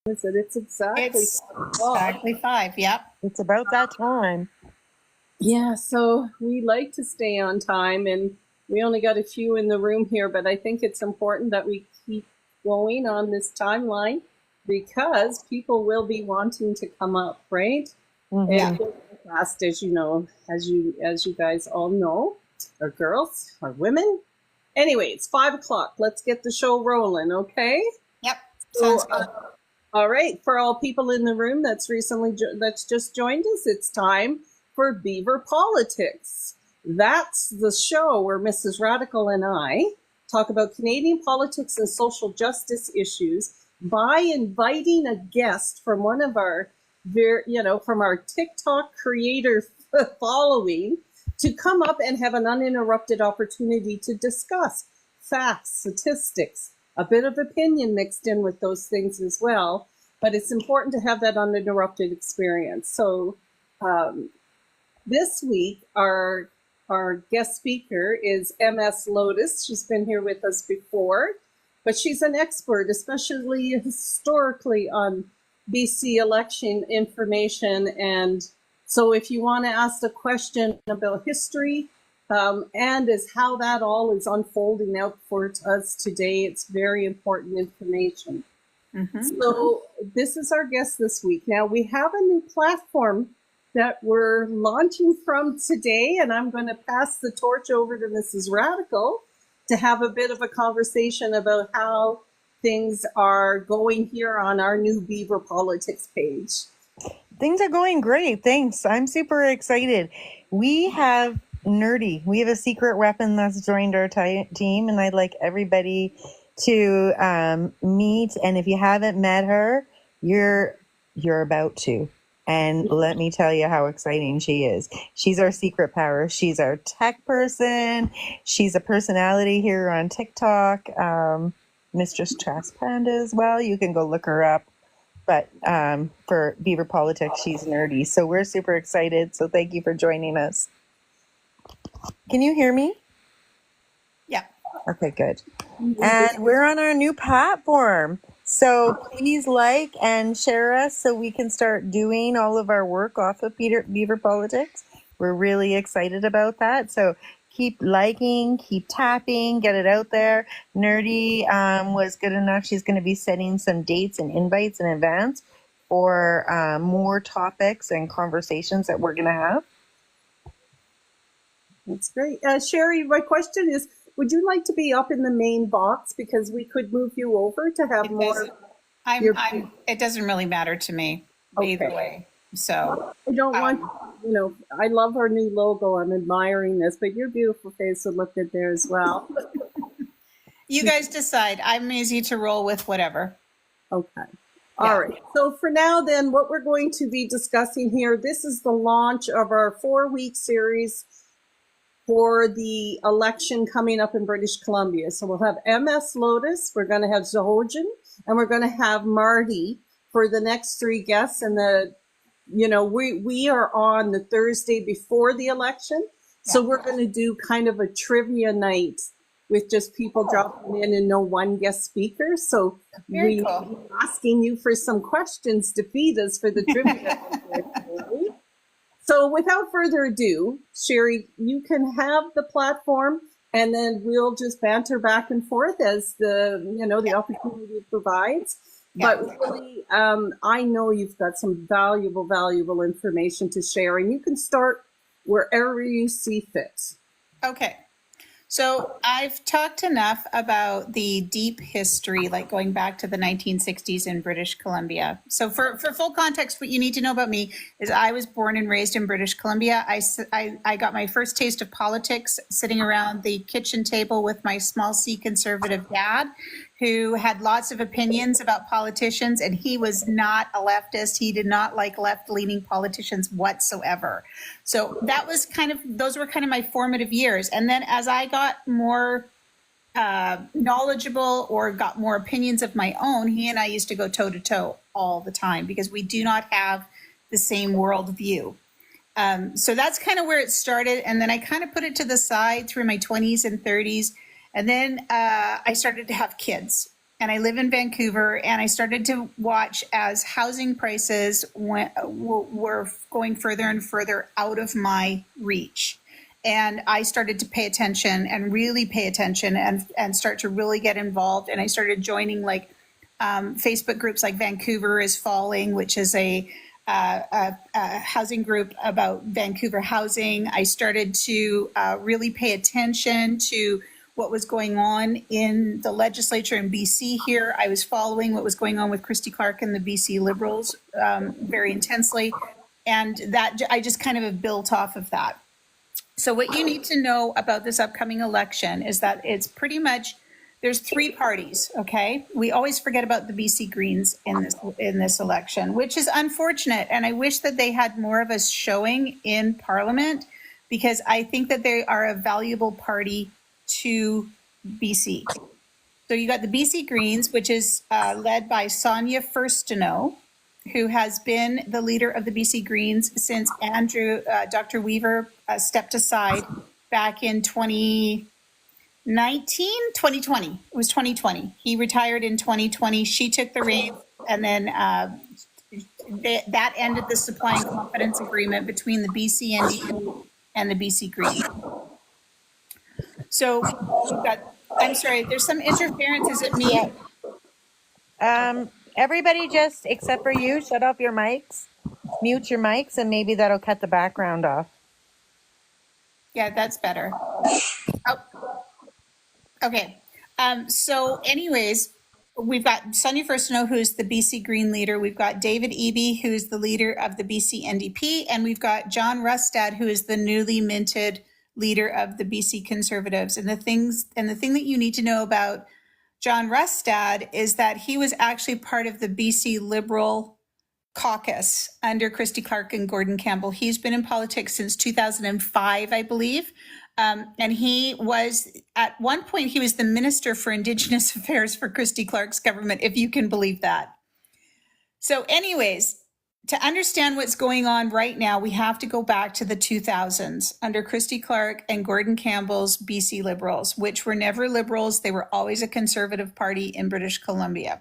is it? It's It's exactly 5. Yep. It's about that time. Yeah, so we like to stay on time, and we only got a few in the room here, but I think it's important that we keep going on this timeline because people will be wanting to come up, right? And fast, as you know, as you guys all know, or girls or women. Anyway, it's 5 o'clock. Let's get the show rolling, okay? Yep. So, Sounds good. all right, for all people in the room that's just joined us, it's time for Beaver Politics. That's the show where Mrs. Radical and I talk about Canadian politics and social justice issues by inviting a guest from one of our, from our TikTok creator following to come up and have an uninterrupted opportunity to discuss facts, statistics, a bit of opinion mixed in with those things as well. But it's important to have that uninterrupted experience. So this week, our guest speaker is MSLotus. She's been here with us before, but she's an expert, especially historically, on BC election information. And so if you want to ask a question about history and as how that all is unfolding out for us today, it's very important information. So this is our guest this week. Now we have a new platform that we're launching from today, and I'm going to pass the torch over to Mrs. Radical to have a bit of a conversation about how things are going here on our new Beaver Politics page. Things are going great. Thanks. I'm super excited. We have Nerdy. We have a secret weapon that's joined our team, and I'd like everybody to meet. And if you haven't met her, you're about to. And let me tell you how exciting she is. She's our secret power. She's our tech person. She's a personality here on TikTok. Mistress Trash Panda as well. You can go look her up. But for Beaver Politics, she's Nerdy. So we're super excited. So thank you for joining us. Can you hear me? Yeah. Okay, good. And we're on our new platform. So please like and share us so we can start doing all of our work off of Beaver Politics. We're really excited about that. So keep liking, keep tapping, get it out there. Nerdy was good enough. She's going to be setting some dates and invites in advance for more topics and conversations that we're going to have. That's great. Sherry, my question is, would you like to be up in the main box? Because we could move you over to have more. It doesn't really matter to me either way. So I don't want, I love our new logo. I'm admiring this, but your beautiful face would look good there as well. You guys decide. I'm easy to roll with whatever. Okay. All right. So for now, then, what we're going to be discussing here, this is the launch of our 4-week series for the election coming up in British Columbia. So we'll have MSLotus, we're going to have Zohojan, and we're going to have Marty for the next 3 guests. And we are on the Thursday before the election. So we're going to do kind of a trivia night with just people dropping in and no one guest speaker. So we're asking you for some questions to feed us for the trivia. So without further ado, Sherry, you can have the platform, and then we'll just banter back and forth as the opportunity provides. But really, I know you've got some valuable information to share, and you can start wherever you see fit. Okay. So I've talked enough about the deep history, like going back to the 1960s in British Columbia. So for full context, what you need to know about me is I was born and raised in British Columbia. I got my first taste of politics sitting around the kitchen table with my small C conservative dad, who had lots of opinions about politicians, and he was not a leftist. He did not like left-leaning politicians whatsoever. So those were kind of my formative years. And then as I got more knowledgeable or got more opinions of my own, he and I used to go toe-to-toe all the time because we do not have the same worldview. So that's kind of where it started. And then I kind of put it to the side through my 20s and 30s. And then I started to have kids. and I live in Vancouver, and I started to watch as housing prices were going further and further out of my reach. And I started to pay attention and really pay attention and start to really get involved. And I started joining like Facebook groups like Vancouver is Falling, which is a housing group about Vancouver housing. I started to really pay attention to what was going on in the legislature in BC here. I was following what was going on with Christy Clark and the BC Liberals very intensely. And that I just kind of have built off of that. So what you need to know about this upcoming election is that it's pretty much, there's three parties, okay? We always forget about the BC Greens in this election, which is unfortunate. And I wish that they had more of us showing in Parliament, because I think that they are a valuable party to BC. So you got the BC Greens, which is led by Sonia Furstenau, who has been the leader of the BC Greens since Dr. Weaver stepped aside back in 2020. It was 2020. He retired in 2020. She took the reins, and then that ended the supply and confidence agreement between the BC NDP and the BC Greens. So we've got, I'm sorry, there's some interference. Is it me? Everybody just, except for you, shut off your mics, mute your mics, and maybe that'll cut the background off. Yeah, that's better. Oh. Okay. So anyways, we've got Sonia Furstenau, who's the BC Green leader. We've got David Eby, who's the leader of the BC NDP. And we've got John Rustad, who is the newly minted leader of the BC Conservatives. And the thing that you need to know about John Rustad is that he was actually part of the BC Liberal caucus under Christy Clark and Gordon Campbell. He's been in politics since 2005, I believe. And he was, at one point, he was the Minister for Indigenous Affairs for Christy Clark's government, if you can believe that. So anyways, to understand what's going on right now, we have to go back to the 2000s under Christy Clark and Gordon Campbell's BC Liberals, which were never Liberals. They were always a Conservative party in British Columbia.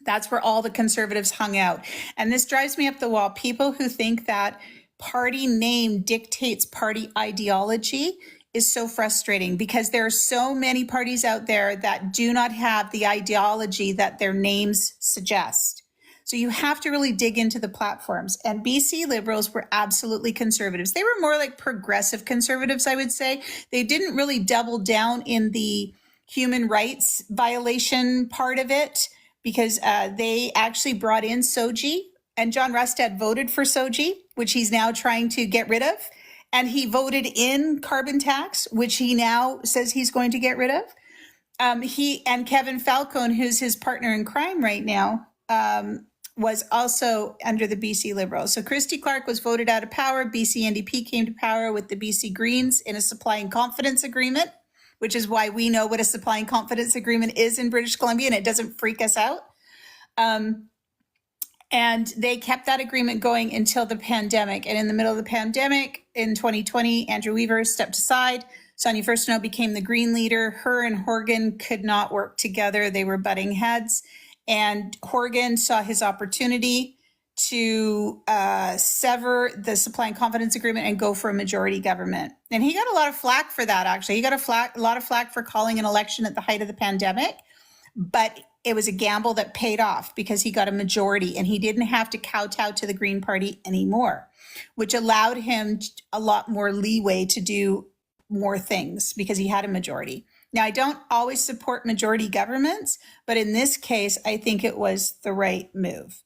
That's where all the Conservatives hung out. And this drives me up the wall. People who think that party name dictates party ideology is so frustrating, because there are so many parties out there that do not have the ideology that their names suggest. So you have to really dig into the platforms. And BC Liberals were absolutely conservatives. They were more like progressive conservatives, I would say. They didn't really double down in the human rights violation part of it, because they actually brought in SOGI, and John Rustad voted for SOGI, which he's now trying to get rid of. And he voted in carbon tax, which he now says he's going to get rid of. He and Kevin Falcone, who's his partner in crime right now, was also under the BC Liberals. So Christy Clark was voted out of power. BC NDP came to power with the BC Greens in a supply and confidence agreement, which is why we know what a supply and confidence agreement is in British Columbia, and it doesn't freak us out. And they kept that agreement going until the pandemic. And in the middle of the pandemic in 2020, Andrew Weaver stepped aside. Sonia Furstenau became the Green leader. Her and Horgan could not work together. They were butting heads. And Horgan saw his opportunity to sever the supply and confidence agreement and go for a majority government. And he got a lot of flack for that, actually. He got a lot of flack for calling an election at the height of the pandemic. But it was a gamble that paid off, because he got a majority and he didn't have to kowtow to the Green Party anymore, which allowed him a lot more leeway to do more things because he had a majority. Now, I don't always support majority governments, but in this case, I think it was the right move.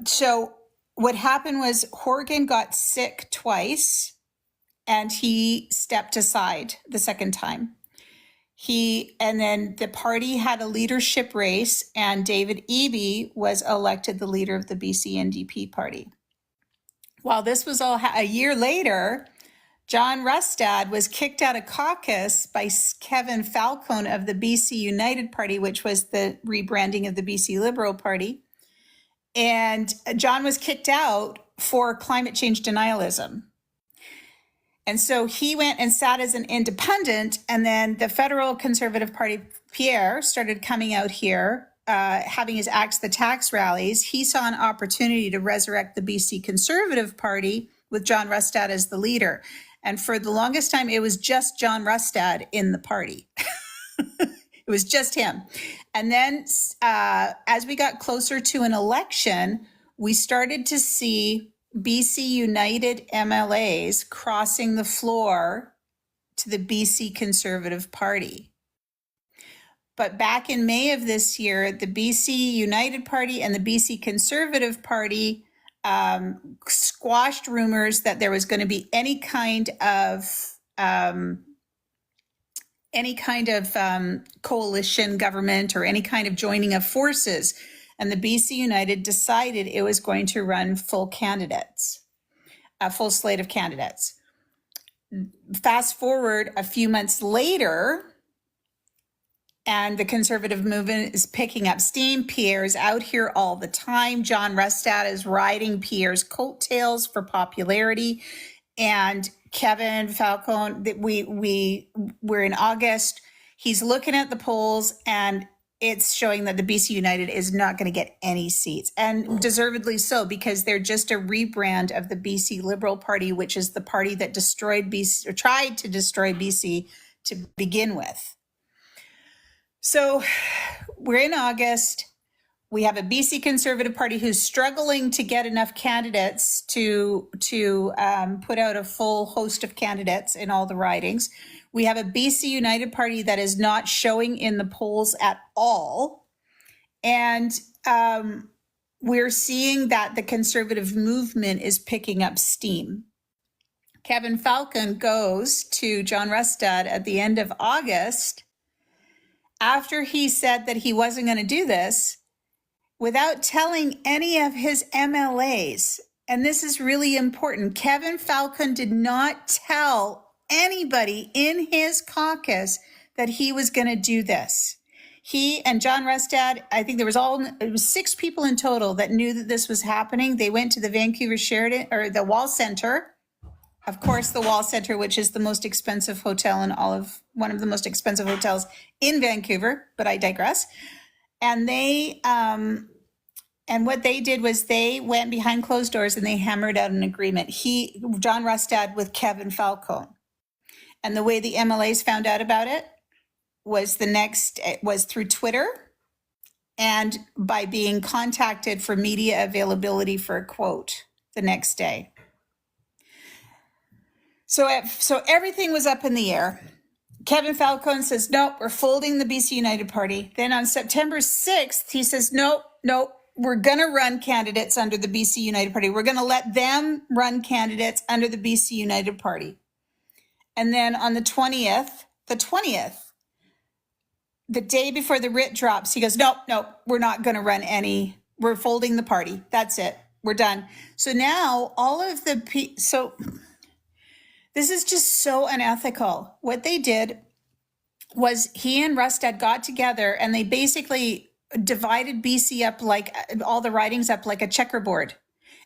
So what happened was Horgan got sick twice and he stepped aside the second time. And then the party had a leadership race, and David Eby was elected the leader of the BC NDP party. While this was all a year later, John Rustad was kicked out of caucus by Kevin Falcone of the BC United Party, which was the rebranding of the BC Liberal Party. And John was kicked out for climate change denialism. And so he went and sat as an independent, and then the federal Conservative Party, Pierre, started coming out here, having his Axe the Tax rallies. He saw an opportunity to resurrect the BC Conservative Party with John Rustad as the leader. And for the longest time, it was just John Rustad in the party. It was just him. And then as we got closer to an election, we started to see BC United MLAs crossing the floor to the BC Conservative Party. But back in May of this year, the BC United Party and the BC Conservative Party squashed rumors that there was going to be any kind of coalition government or any kind of joining of forces. And the BC United decided it was going to run full candidates, a full slate of candidates. Fast forward a few months later, and the conservative movement is picking up steam. Pierre's out here all the time. John Rustad is riding Pierre's coattails for popularity. And Kevin Falcone, we're in August. He's looking at the polls, and it's showing that the BC United is not going to get any seats, and deservedly so, because they're just a rebrand of the BC Liberal Party, which is the party that destroyed BC, or tried to destroy BC to begin with. So we're in August. We have a BC Conservative Party who's struggling to get enough candidates to put out a full host of candidates in all the ridings. We have a BC United Party that is not showing in the polls at all. And we're seeing that the conservative movement is picking up steam. Kevin Falcone goes to John Rustad at the end of August after he said that he wasn't going to do this, without telling any of his MLAs. And this is really important. Kevin Falcone did not tell anybody in his caucus that he was going to do this. He and John Rustad, I think it was 6 people in total that knew that this was happening. They went to the Vancouver Sheraton, or the Wall Center. Of course, the Wall Center, which is the most expensive hotel in one of the most expensive hotels in Vancouver, but I digress. And and what they did was they went behind closed doors and they hammered out an agreement. John Rustad with Kevin Falcone. And the way the MLAs found out about it was through Twitter and by being contacted for media availability for a quote the next day. So everything was up in the air. Kevin Falcone says, nope, we're folding the BC United Party. Then on September 6th, he says, nope, we're going to run candidates under the BC United Party. We're going to let them run candidates under the BC United Party. And then on the 20th, the day before the writ drops, he goes, nope, we're not going to run any. We're folding the party. That's it. We're done. So now this is just so unethical. What they did was he and Rustad got together and they basically divided BC up, like all the ridings up like a checkerboard.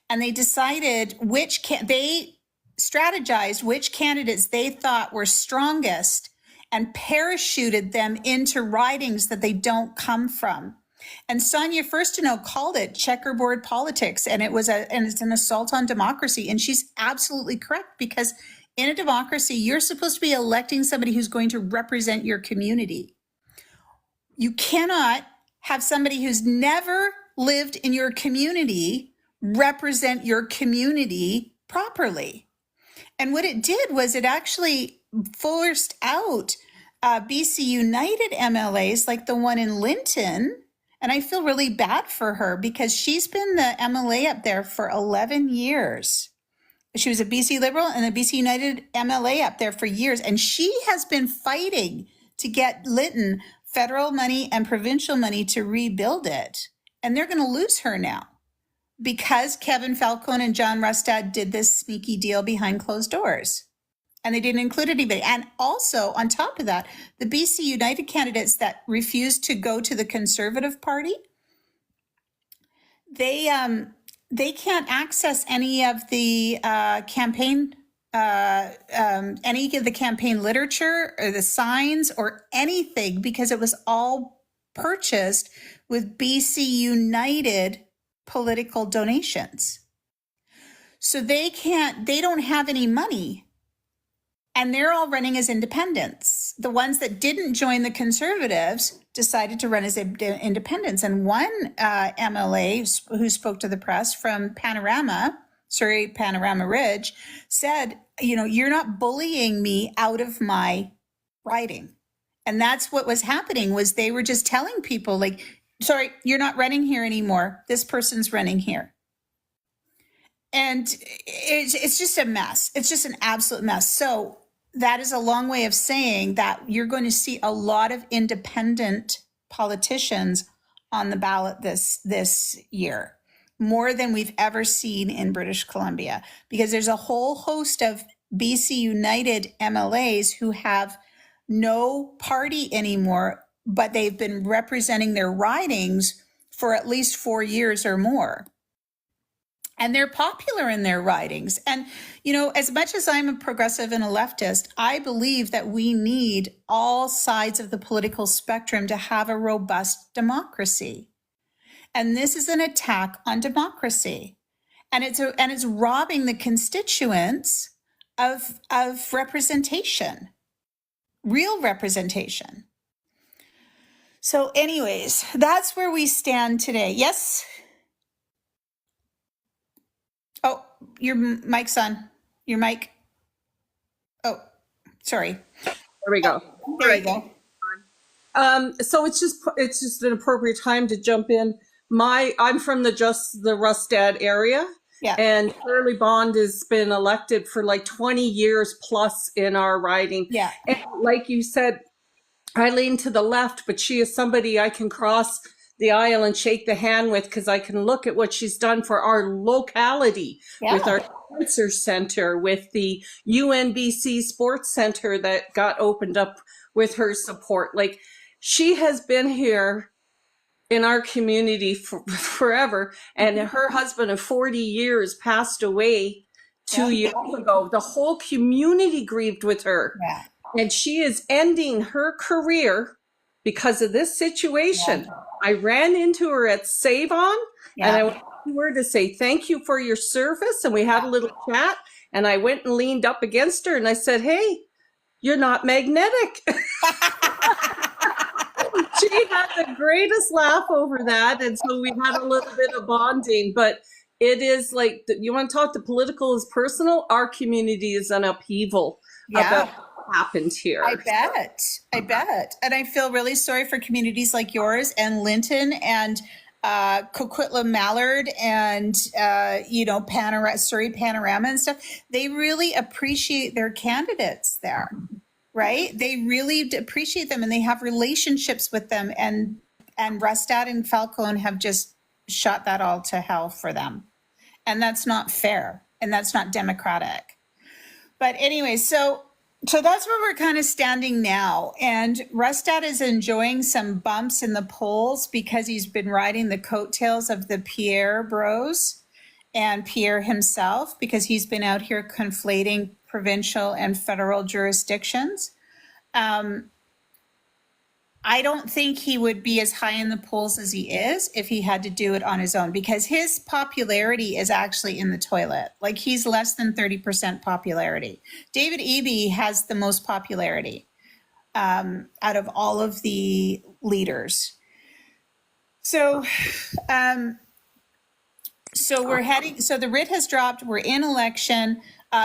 And they decided they strategized which candidates they thought were strongest and parachuted them into ridings that they don't come from. And Sonia Furstenau called it checkerboard politics, and it's an assault on democracy. And she's absolutely correct, because in a democracy, you're supposed to be electing somebody who's going to represent your community. You cannot have somebody who's never lived in your community represent your community properly. And what it did was it actually forced out BC United MLAs like the one in Linton. And I feel really bad for her because she's been the MLA up there for 11 years. She was a BC Liberal and a BC United MLA up there for years. And she has been fighting to get Linton federal money and provincial money to rebuild it. And they're going to lose her now because Kevin Falcone and John Rustad did this sneaky deal behind closed doors. And they didn't include anybody. And also, on top of that, the BC United candidates that refused to go to the Conservative Party, they can't access any of the campaign any of the campaign literature or the signs or anything, because it was all purchased with BC United political donations. So they don't have any money, and they're all running as independents. The ones that didn't join the Conservatives decided to run as independents. And one MLA who spoke to the press from Panorama Ridge, said, you're not bullying me out of my riding. And that's what was happening, was they were just telling people, like, sorry, you're not running here anymore. This person's running here. And it's just a mess. It's just an absolute mess. So that is a long way of saying that you're going to see a lot of independent politicians on the ballot this year, more than we've ever seen in British Columbia, because there's a whole host of BC United MLAs who have no party anymore, but they've been representing their ridings for at least 4 years or more. And they're popular in their ridings. And, as much as I'm a progressive and a leftist, I believe that we need all sides of the political spectrum to have a robust democracy. And this is an attack on democracy. And it's robbing the constituents of representation, real representation. So anyways, that's where we stand today. Yes? Oh, your mic's on. Your mic. Oh, sorry. There we go. There you go. So it's just an appropriate time to jump in. I'm from the Rustad area. Yeah. And Shirley Bond has been elected for like 20 years plus in our riding. Yeah. And like you said, I lean to the left, but she is somebody I can cross the aisle and shake the hand with, because I can look at what she's done for our locality, with our cancer center, with the UNBC Sports Center that got opened up with her support. Like, she has been here in our community forever, and her husband of 40 years passed away 2 years ago. The whole community grieved with her. Yeah. And she is ending her career because of this situation. Yeah. I ran into her at Save-On, and I went to her to say thank you for your service, and we had a little chat, and I went and leaned up against her and I said, hey, you're not magnetic. She had the greatest laugh over that, and so we had a little bit of bonding. But it is like, you want to talk to political as personal? Our community is an upheaval about what happened here. I bet. And I feel really sorry for communities like yours and Linton and Coquitlam Mallard and Surrey Panorama and stuff. They really appreciate their candidates there, right? They really appreciate them, and they have relationships with them. And Rustad and Falcone have just shot that all to hell for them, and that's not fair, and that's not democratic. But anyway, so that's where we're kind of standing now. And Rustad is enjoying some bumps in the polls because he's been riding the coattails of the Pierre bros and Pierre himself, because he's been out here conflating provincial and federal jurisdictions. I don't think he would be as high in the polls as he is if he had to do it on his own, because his popularity is actually in the toilet. Like, he's less than 30% popularity. David Eby has the most popularity out of all of the leaders. So the writ has dropped. We're in election.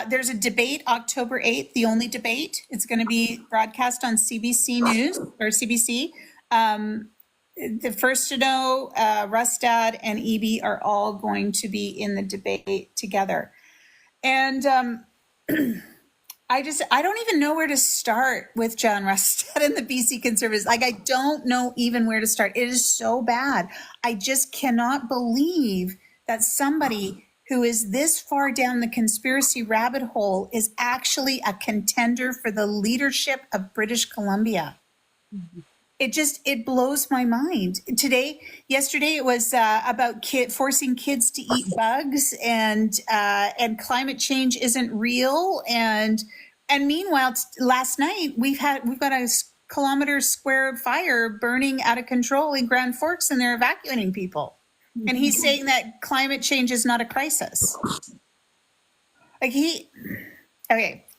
There's a debate October 8th, the only debate. It's going to be broadcast on CBC News or CBC. The first to know, Rustad and Eby are all going to be in the debate together. And I don't even know where to start with John Rustad and the BC Conservatives. Like, I don't know even where to start. It is so bad. I just cannot believe that somebody who is this far down the conspiracy rabbit hole is actually a contender for the leadership of British Columbia. it blows my mind. Yesterday it was about forcing kids to eat bugs, and climate change isn't real. And meanwhile, last night we've got a kilometer square fire burning out of control in Grand Forks, and they're evacuating people. And he's saying that climate change is not a crisis. Okay,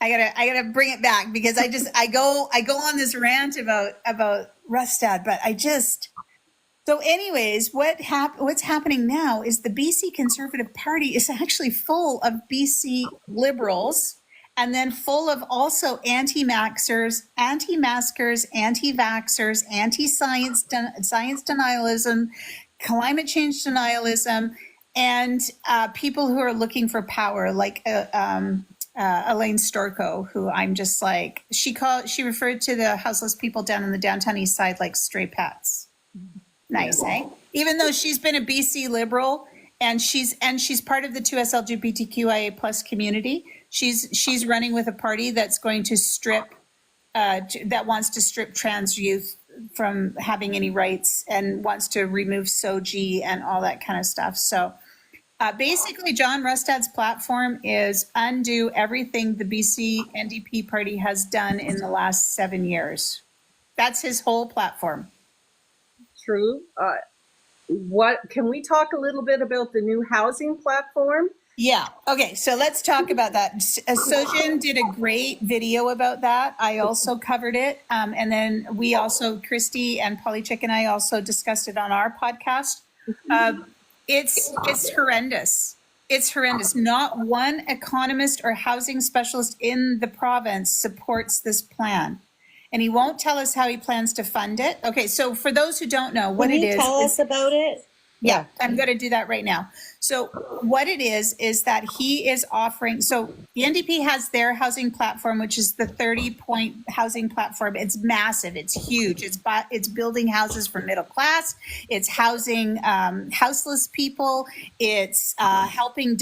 I gotta bring it back, because I go on this rant about Rustad, but so anyways, what's happening now is the BC Conservative Party is actually full of BC Liberals, and then full of also anti-maskers, anti-vaxxers, anti-science denialism, climate change denialism, and people who are looking for power, like Elaine Storko, who I'm just like, she referred to the houseless people down in the downtown east side like stray pets. Nice, eh? Even though she's been a BC Liberal, and she's part of the 2S LGBTQIA plus community, she's running with a party that's going to that wants to strip trans youth from having any rights, and wants to remove SOGI and all that kind of stuff. So basically, John Rustad's platform is undo everything the BC NDP party has done in the last 7 years. That's his whole platform. True. What can we talk a little bit about the new housing platform? Yeah. Okay. So let's talk about that. Sojin did a great video about that. I also covered it. And then Christy and Polychick and I also discussed it on our podcast. It's horrendous. It's horrendous. Not one economist or housing specialist in the province supports this plan. And he won't tell us how he plans to fund it. Okay, so for those who don't know what it is. Can you tell us about it? Yeah, I'm going to do that right now. So what it is that he is offering, so the NDP has their housing platform, which is the 30-point housing platform. It's massive. It's huge. It's building houses for middle class. It's housing houseless people. It's helping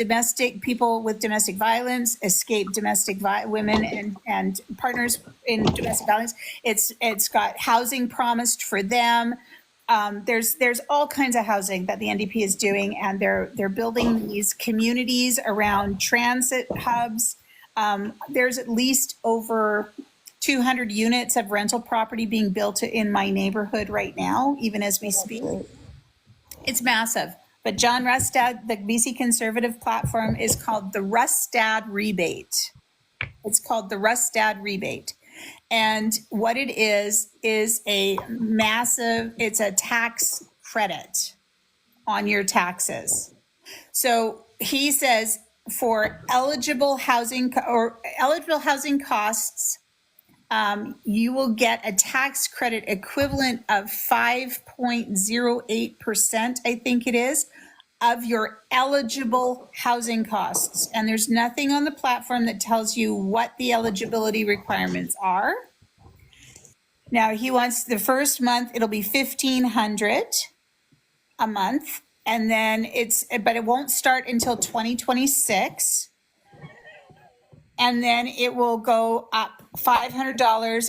people with domestic violence escape women and partners in domestic violence. It's got housing promised for them. There's all kinds of housing that the NDP is doing, and they're building these communities around transit hubs. There's at least over 200 units of rental property being built in my neighborhood right now, even as we speak. It's massive. But John Rustad, the BC Conservative platform, is called the Rustad Rebate. It's called the Rustad Rebate. And what it is it's a tax credit on your taxes. So he says for eligible housing costs, you will get a tax credit equivalent of 5.08%, I think it is, of your eligible housing costs. And there's nothing on the platform that tells you what the eligibility requirements are. Now he wants the first month, it'll be $1,500 a month. And then but it won't start until 2026. And then it will go up $500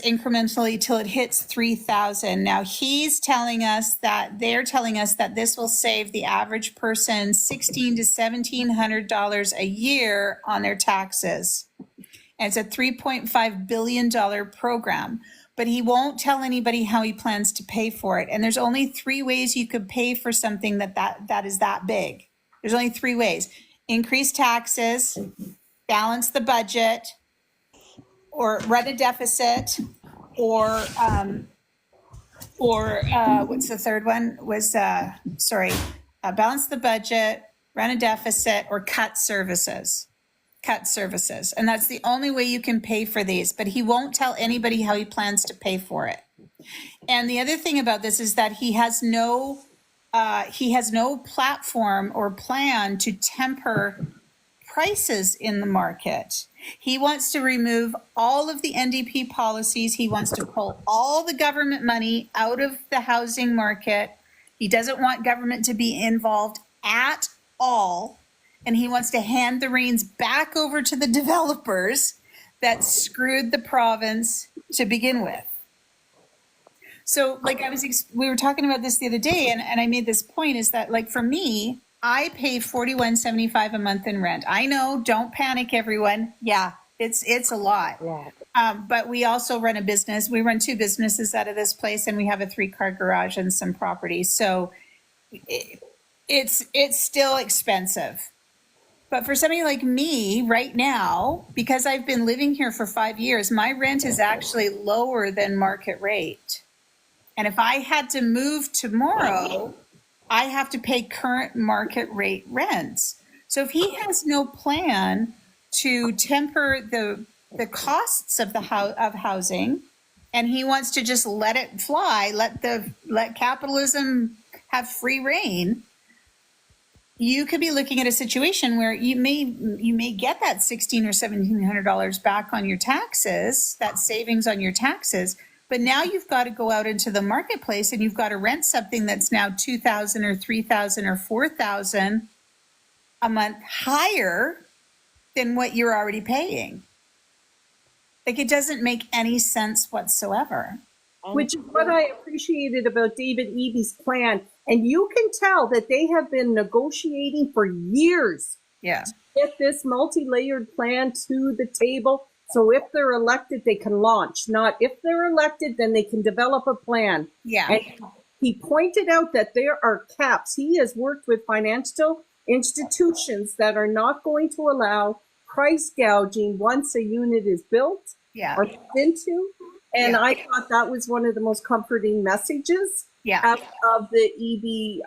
incrementally till it hits $3,000. Now they're telling us that this will save the average person $1,600 to $1,700 a year on their taxes. And it's a $3.5 billion program. But he won't tell anybody how he plans to pay for it. And there's only 3 ways you could pay for something that is that big. There's only 3 ways: increase taxes, balance the budget, or run a deficit, or what's the third one? Balance the budget, run a deficit, or cut services. And that's the only way you can pay for these. But he won't tell anybody how he plans to pay for it. And the other thing about this is that he has no platform or plan to temper prices in the market. He wants to remove all of the NDP policies. He wants to pull all the government money out of the housing market. He doesn't want government to be involved at all. And he wants to hand the reins back over to the developers that screwed the province to begin with. So like we were talking about this the other day, and I made this point is that like for me, I pay $41.75 a month in rent. I know, don't panic, everyone. Yeah, it's a lot. Yeah. But we also run a business. We run 2 businesses out of this place, and we have a 3-car garage and some property. So it's still expensive. But for somebody like me right now, because I've been living here for 5 years, my rent is actually lower than market rate. And if I had to move tomorrow, I have to pay current market rate rents. So if he has no plan to temper the costs of of housing, and he wants to just let it fly, let capitalism have free reign, you could be looking at a situation where you may get that $1,600 or $1,700 back on your taxes, that savings on your taxes. But now you've got to go out into the marketplace and you've got to rent something that's now $2,000 or $3,000 or $4,000 a month higher than what you're already paying. Like, it doesn't make any sense whatsoever. Which is what I appreciated about David Eby's plan. And you can tell that they have been negotiating for years Yeah. to get this multi-layered plan to the table. So if they're elected, they can launch. Not if they're elected, then they can develop a plan. Yeah. And he pointed out that there are caps. He has worked with financial institutions that are not going to allow price gouging once a unit is built Yeah. or into. And Yeah. I thought that was one of the most comforting messages Yeah. of the EB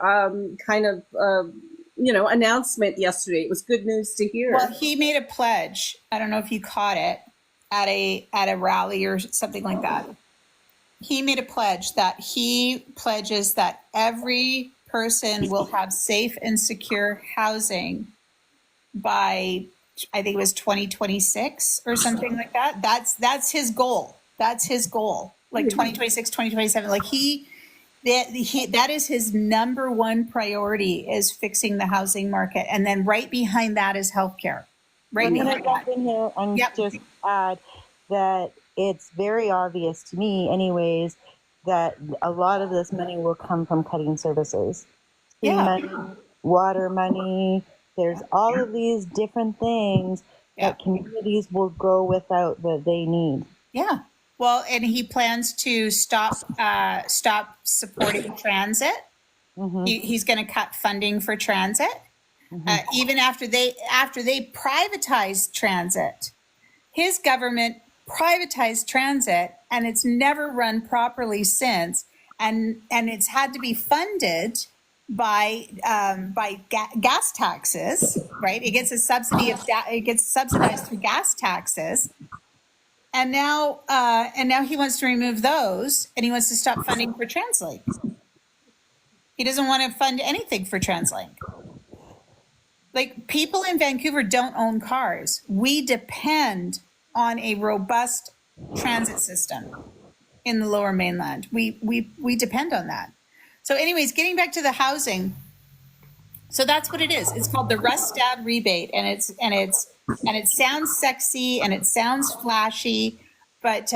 announcement yesterday. It was good news to hear. Well, he made a pledge. I don't know if you caught it at a rally or something like that. He made a pledge that he pledges that every person will have safe and secure housing by, I think it was 2026 or something like that. That's his goal. That's his goal. Like 2026, 2027. Like that is his number one priority, is fixing the housing market. And then right behind that is healthcare. Right I'm going to behind that. jump in here and Yep. just add that it's very obvious to me, anyways, that a lot of this money will come from cutting services. Clean Yeah. money, water money. There's all of these different things that communities will go without that they need. Yeah. Well, and he plans to stop supporting transit. Mm-hmm. He's going to cut funding for transit. Even after they privatized transit. His government privatized transit, and it's never run properly since. And it's had to be funded by gas taxes, right? It gets a subsidy it gets subsidized through gas taxes. And now he wants to remove those, and he wants to stop funding for TransLink. He doesn't want to fund anything for TransLink. Like, people in Vancouver don't own cars. We depend on a robust transit system in the Lower Mainland. We depend on that. So, anyways, getting back to the housing. So that's what it is. It's called the Rustad rebate, and it sounds sexy and it sounds flashy, but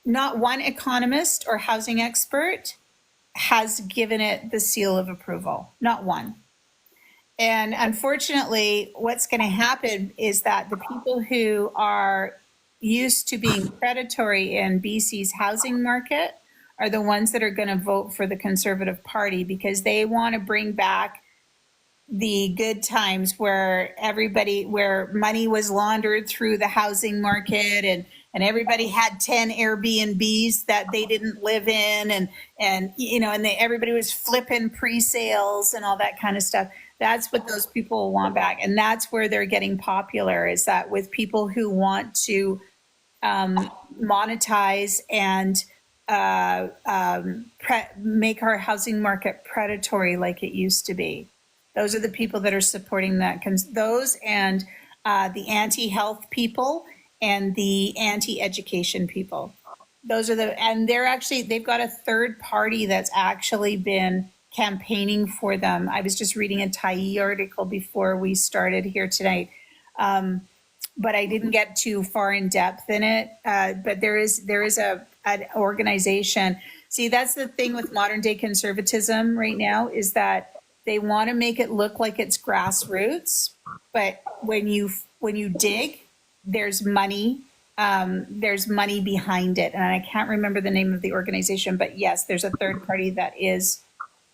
not one economist or housing expert has given it the seal of approval. Not one. And unfortunately, what's going to happen is that the people who are used to being predatory in BC's housing market are the ones that are going to vote for the Conservative Party, because they want to bring back the good times where money was laundered through the housing market, and everybody had 10 Airbnbs that they didn't live in, and everybody was flipping pre-sales and all that kind of stuff. That's what those people want back. And that's where they're getting popular, is that with people who want to monetize and make our housing market predatory like it used to be. Those are the people that are supporting that. Those and the anti-health people and the anti-education people. Those are and they've got a third party that's actually been campaigning for them. I was just reading a Tyee article before we started here tonight, but I didn't get too far in depth in it. But there is an organization See, that's the thing with modern day conservatism right now, is that they want to make it look like it's grassroots, but when you dig, there's money. There's money behind it, and I can't remember the name of the organization, but yes, there's a third party that is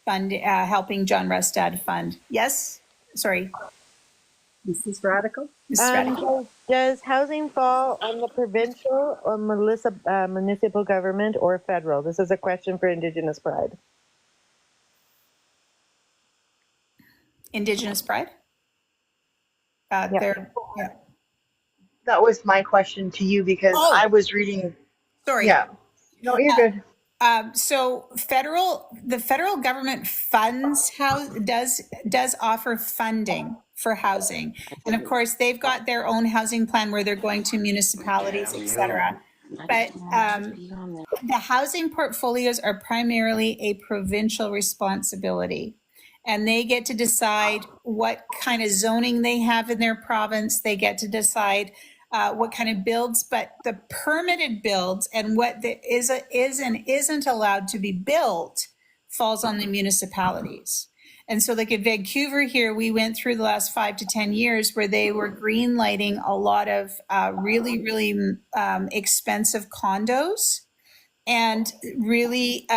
helping John Rustad fund. Yes, sorry, Mrs. Radical? Mrs. Radical. Does housing fall on the provincial or municipal government or federal? This is a question for Indigenous Pride. Indigenous Pride. Yeah. Yeah. That was my question to you because I was reading. Sorry. Yeah. No, you're good. So the federal government funds does offer funding for housing, and of course they've got their own housing plan where they're going to municipalities, etc. But the housing portfolios are primarily a provincial responsibility, and they get to decide what kind of zoning they have in their province. They get to decide what kind of builds, but the permitted builds and what is and isn't allowed to be built falls on the municipalities. And so like in Vancouver here, we went through the last 5 to 10 years where they were green lighting a lot of really, really expensive condos and really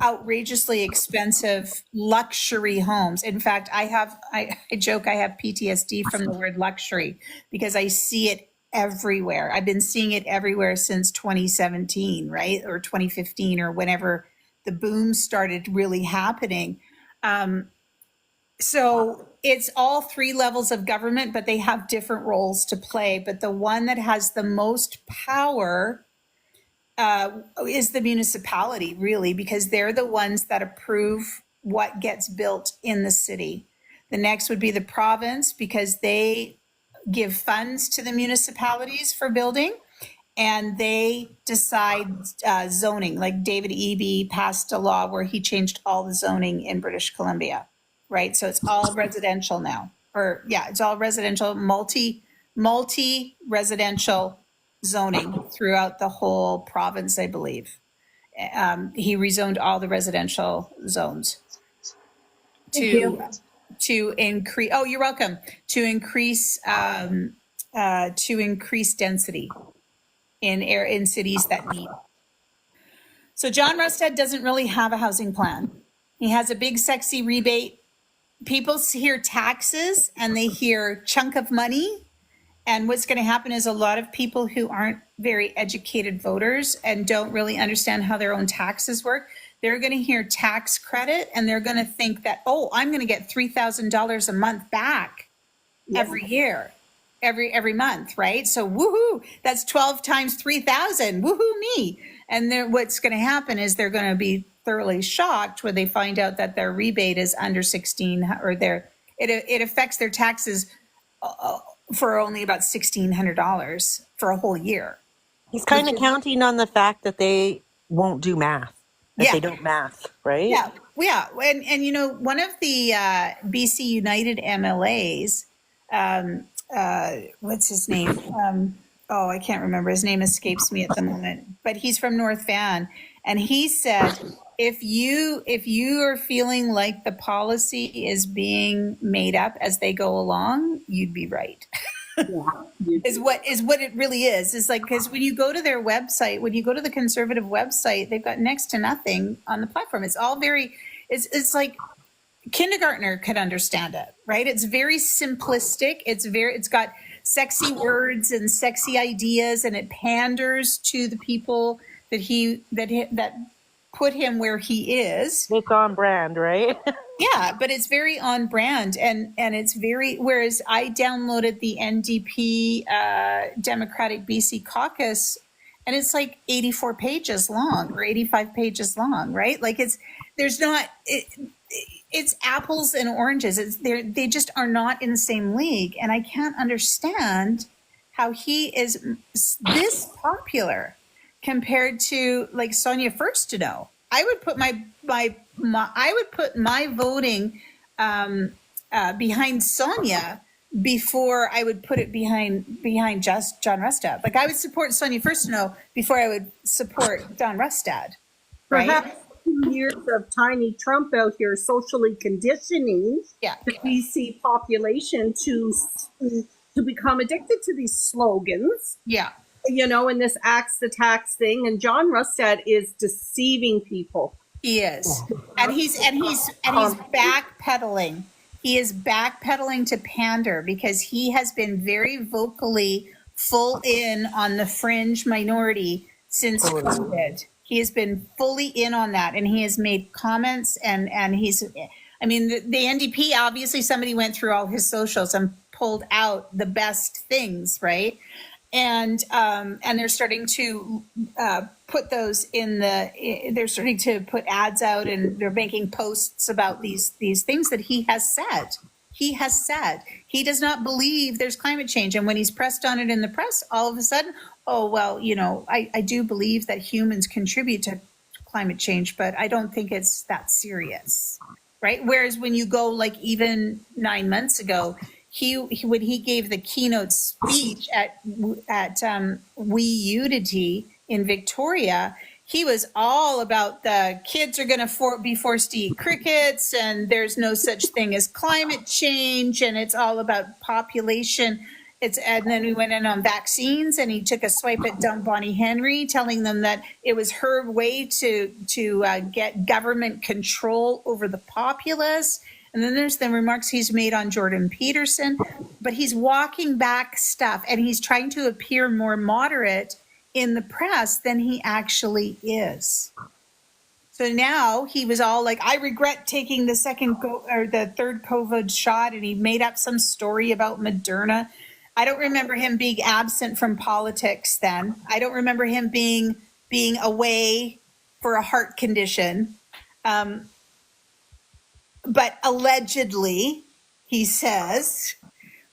outrageously expensive luxury homes. In fact, I joke I have PTSD from the word luxury because I see it everywhere. I've been seeing it everywhere since 2017, right? Or 2015 or whenever the boom started really happening. So it's all three levels of government, but they have different roles to play. But the one that has the most power is the municipality, really, because they're the ones that approve what gets built in the city. The next would be the province, because they give funds to the municipalities for building, and they decide zoning. Like David Eby passed a law where he changed all the zoning in British Columbia, right? So it's all residential now, it's all residential, multi-residential zoning throughout the whole province, I believe. He rezoned all the residential zones to increase. Oh, you're welcome. To increase density in cities that need. So John Rustad doesn't really have a housing plan. He has a big, sexy rebate. People hear taxes and they hear chunk of money. And what's going to happen is a lot of people who aren't very educated voters and don't really understand how their own taxes work, they're going to hear tax credit and they're going to think that, oh, I'm going to get $3,000 a month back every year, every month, right? So woohoo, that's 12 times 3,000, woohoo me. And then what's going to happen is they're going to be thoroughly shocked when they find out that their rebate is under 16 or it affects their taxes for only about $1,600 for a whole year. He's kind of counting on the fact that they won't do math, that they don't math, right? Yeah. And you know, one of the BC United MLAs, what's his name? I can't remember. His name escapes me at the moment, but he's from North Van. And he said, if you are feeling like the policy is being made up as they go along, you'd be right. is what it really is. It's like, because when you go to their website, when you go to the Conservative website, they've got next to nothing on the platform. It's all it's like kindergartner could understand it, right? It's very simplistic. It's got sexy words and sexy ideas, and it panders to the people that put him where he is. It's on brand, right? Yeah, but it's very on brand, and it's very. Whereas I downloaded the NDP Democratic BC Caucus, and it's like 84 pages long or 85 pages long, right? Like it's apples and oranges. They just are not in the same league, and I can't understand how he is this popular compared to like Sonia Furstenau. I would put my voting behind Sonia before I would put it behind just John Rustad. Like I would support Sonia Furstenau before I would support John Rustad. right? Perhaps 2 years of tiny Trump out here socially conditioning Yeah. the BC population to become addicted to these slogans, Yeah. and this axe the tax thing. And John Rustad is deceiving people. He is. And he's backpedaling. He is backpedaling to pander because he has been very vocally full in on the fringe minority since COVID. He has been fully in on that, and he has made comments and I mean, the NDP, obviously somebody went through all his socials and pulled out the best things, right? And they're starting to put those they're starting to put ads out, and they're making posts about these things that he has said. He has said he does not believe there's climate change. And when he's pressed on it in the press, all of a sudden, oh, well, I do believe that humans contribute to climate change, but I don't think it's that serious, right? Whereas when you go like even 9 months ago, he when he gave the keynote speech at We Unity in Victoria, he was all about the kids are going to be forced to eat crickets, and there's no such thing as climate change, and it's all about population. And then we went in on vaccines, and he took a swipe at Bonnie Henry, telling them that it was her way to get government control over the populace. And then there's the remarks he's made on Jordan Peterson, but he's walking back stuff, and he's trying to appear more moderate in the press than he actually is. So now he was all like, I regret taking the third COVID shot, and he made up some story about Moderna. I don't remember him being absent from politics then. I don't remember him being away for a heart condition. But allegedly, he says.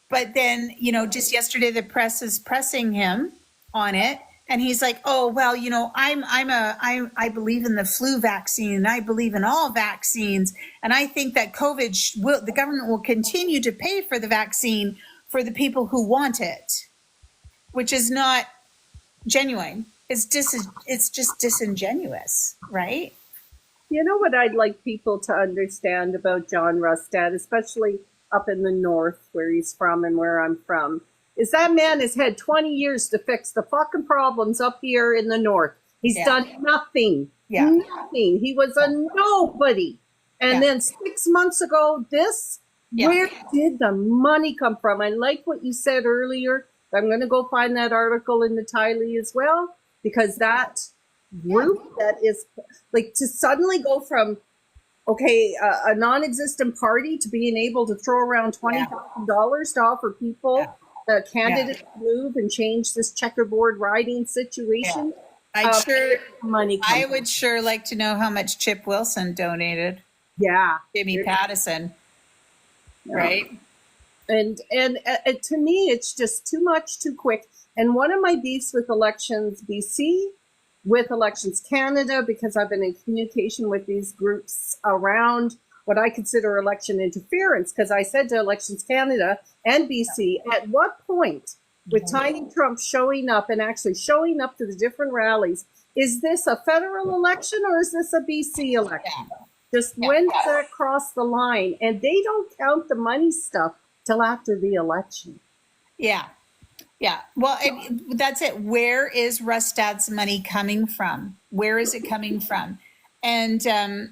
But then, just yesterday, the press is pressing him on it, and he's like, "Oh, well, I believe in the flu vaccine, and I believe in all vaccines, and I think that the government will continue to pay for the vaccine for the people who want it," which is not genuine. It's just disingenuous, right? You know what I'd like people to understand about John Rustad, especially up in the north where he's from and where I'm from, is that man has had 20 years to fix the fucking problems up here in the north. He's done nothing. Yeah. Nothing. He was a nobody. And then 6 months ago, where did the money come from? I like what you said earlier. I'm going to go find that article in the Tylee as well, because that group that is like to suddenly go from a non-existent party to being able to throw around $20,000 to offer people a candidate to move and change this checkerboard riding situation. I would sure like to know how much Chip Wilson donated. Jimmy Pattison, right? And to me, it's just too much, too quick. And one of my beefs with Elections BC, with Elections Canada, because I've been in communication with these groups around what I consider election interference, because I said to Elections Canada and BC, at what point, with Tiny Trump showing up and actually showing up to the different rallies, is this a federal election or is this a BC election? Just when does that cross the line? And they don't count the money stuff till after the election. Yeah. Well, that's it. Where is Rustad's money coming from? Where is it coming from? And the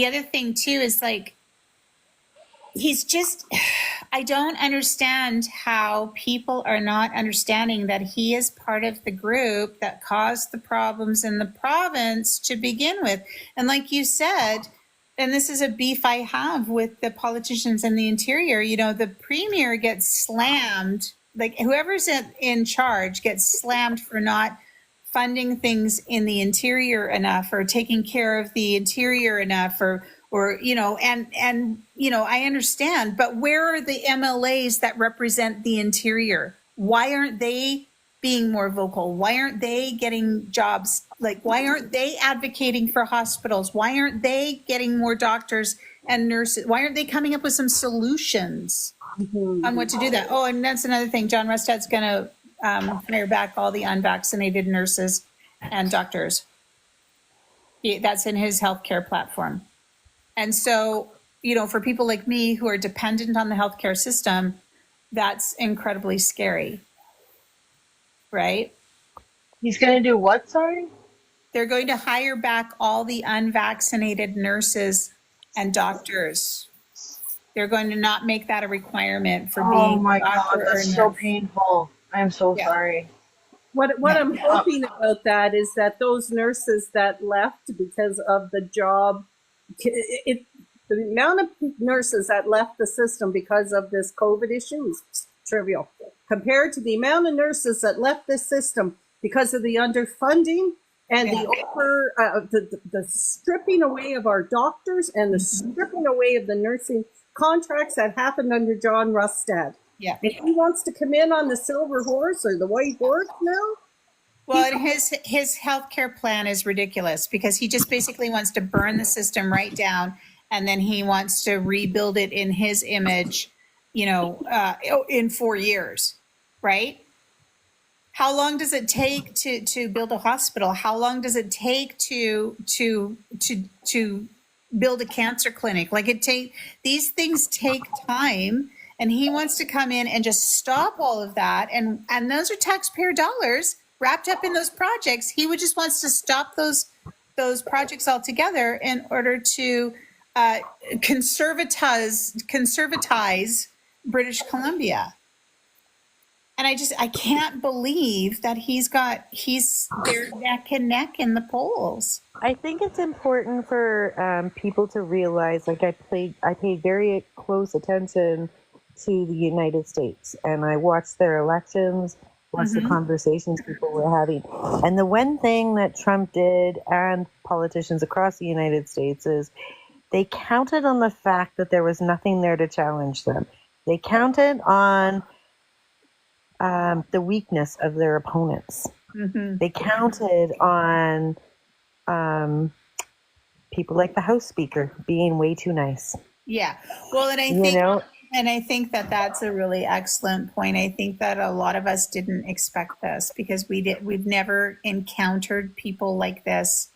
other thing too is like, I don't understand how people are not understanding that he is part of the group that caused the problems in the province to begin with. And like you said, and this is a beef I have with the politicians in the interior, the premier gets slammed, like whoever's in charge gets slammed for not funding things in the interior enough or taking care of the interior enough or I understand, but where are the MLAs that represent the interior? Why aren't they being more vocal? Why aren't they getting jobs? Like, why aren't they advocating for hospitals? Why aren't they getting more doctors and nurses? Why aren't they coming up with some solutions on what to do that? Oh, and that's another thing. John Rustad's going to hire back all the unvaccinated nurses and doctors. That's in his healthcare platform. And so, for people like me who are dependent on the healthcare system, that's incredibly scary, right? He's going to do what, sorry? They're going to hire back all the unvaccinated nurses and doctors. They're going to not make that a requirement for Oh being my a doctor God, or a that's so nurse. painful. I'm so Yeah. sorry. What I'm hoping about that is that those nurses that left because of the job, the amount of nurses that left the system because of this COVID issue is trivial compared to the amount of nurses that left this system because of the underfunding and the stripping away of our doctors and the stripping away of the nursing contracts that happened under John Rustad. Yeah. And he wants to come in on the silver horse or the white horse now. Well, and his healthcare plan is ridiculous because he just basically wants to burn the system right down, and then he wants to rebuild it in his image, in 4 years, right? How long does it take to build a hospital? How long does it take to build a cancer clinic? These things take time, and he wants to come in and just stop all of that. And those are taxpayer dollars wrapped up in those projects. He would just wants to stop those projects altogether in order to conservatize British Columbia. And I can't believe that they're neck and neck in the polls. I think it's important for people to realize, I paid very close attention to the United States, and I watched their elections, watched the conversations people were having. And the one thing that Trump did, and politicians across the United States, is they counted on the fact that there was nothing there to challenge them. They counted on the weakness of their opponents. They counted on people like the House Speaker being way too nice. Yeah. Well, and I think that that's a really excellent point. I think that a lot of us didn't expect this because we've never encountered people like this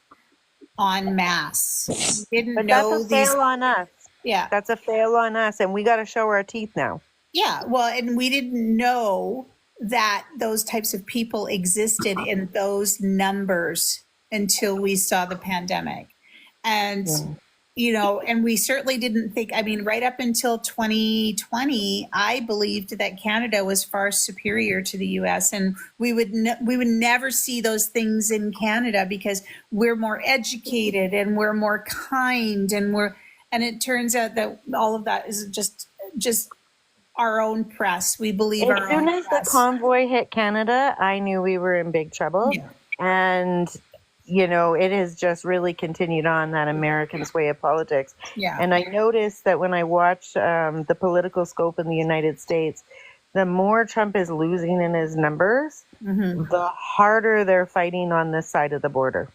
en masse. We didn't know that's a fail on us. Yeah. That's a fail on us, and we got to show our teeth now. Yeah. Well, and we didn't know that those types of people existed in those numbers until we saw the pandemic. And and we certainly didn't think, right up until 2020, I believed that Canada was far superior to the US, and we would never see those things in Canada because we're more educated and we're more kind and it turns out that all of that is just our own press. We believe our own press. As soon as the convoy hit Canada, I knew we were in big trouble. Yeah. And it has just really continued on that American's way of politics. Yeah. And I noticed that when I watch the political scope in the United States, the more Trump is losing in his numbers, the harder they're fighting on this side of the border.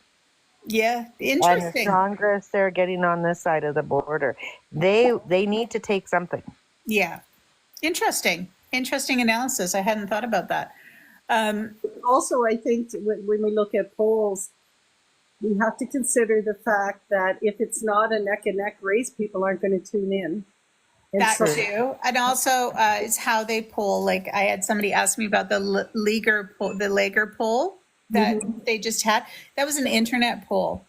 Yeah, interesting. And the strongest they're getting on this side of the border. They need to take something. Yeah. Interesting analysis. I hadn't thought about that. Also, I think when we look at polls, we have to consider the fact that if it's not a neck and neck race, people aren't going to tune in. That too. And also it's how they poll. Like I had somebody ask me about the Lager poll that they just had. That was an internet poll.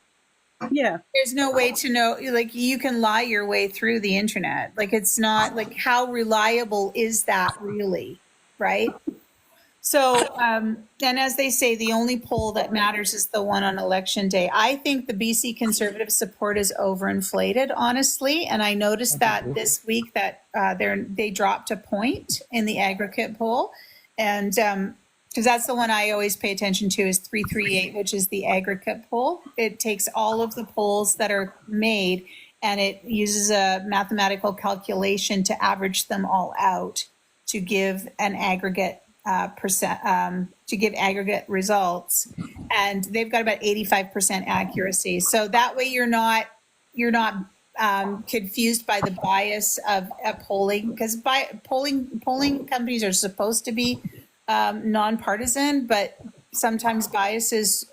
Yeah. There's no way to know, you can lie your way through the internet. It's not how reliable is that really, right? So, and as they say, the only poll that matters is the one on election day. I think the BC Conservative support is overinflated, honestly. And I noticed that this week that they dropped a point in the aggregate poll. And because that's the one I always pay attention to is 338, which is the aggregate poll. It takes all of the polls that are made and it uses a mathematical calculation to average them all out to give an aggregate to give aggregate results. And they've got about 85% accuracy. So that way you're not confused by the bias of polling, because polling companies are supposed to be nonpartisan, but sometimes biases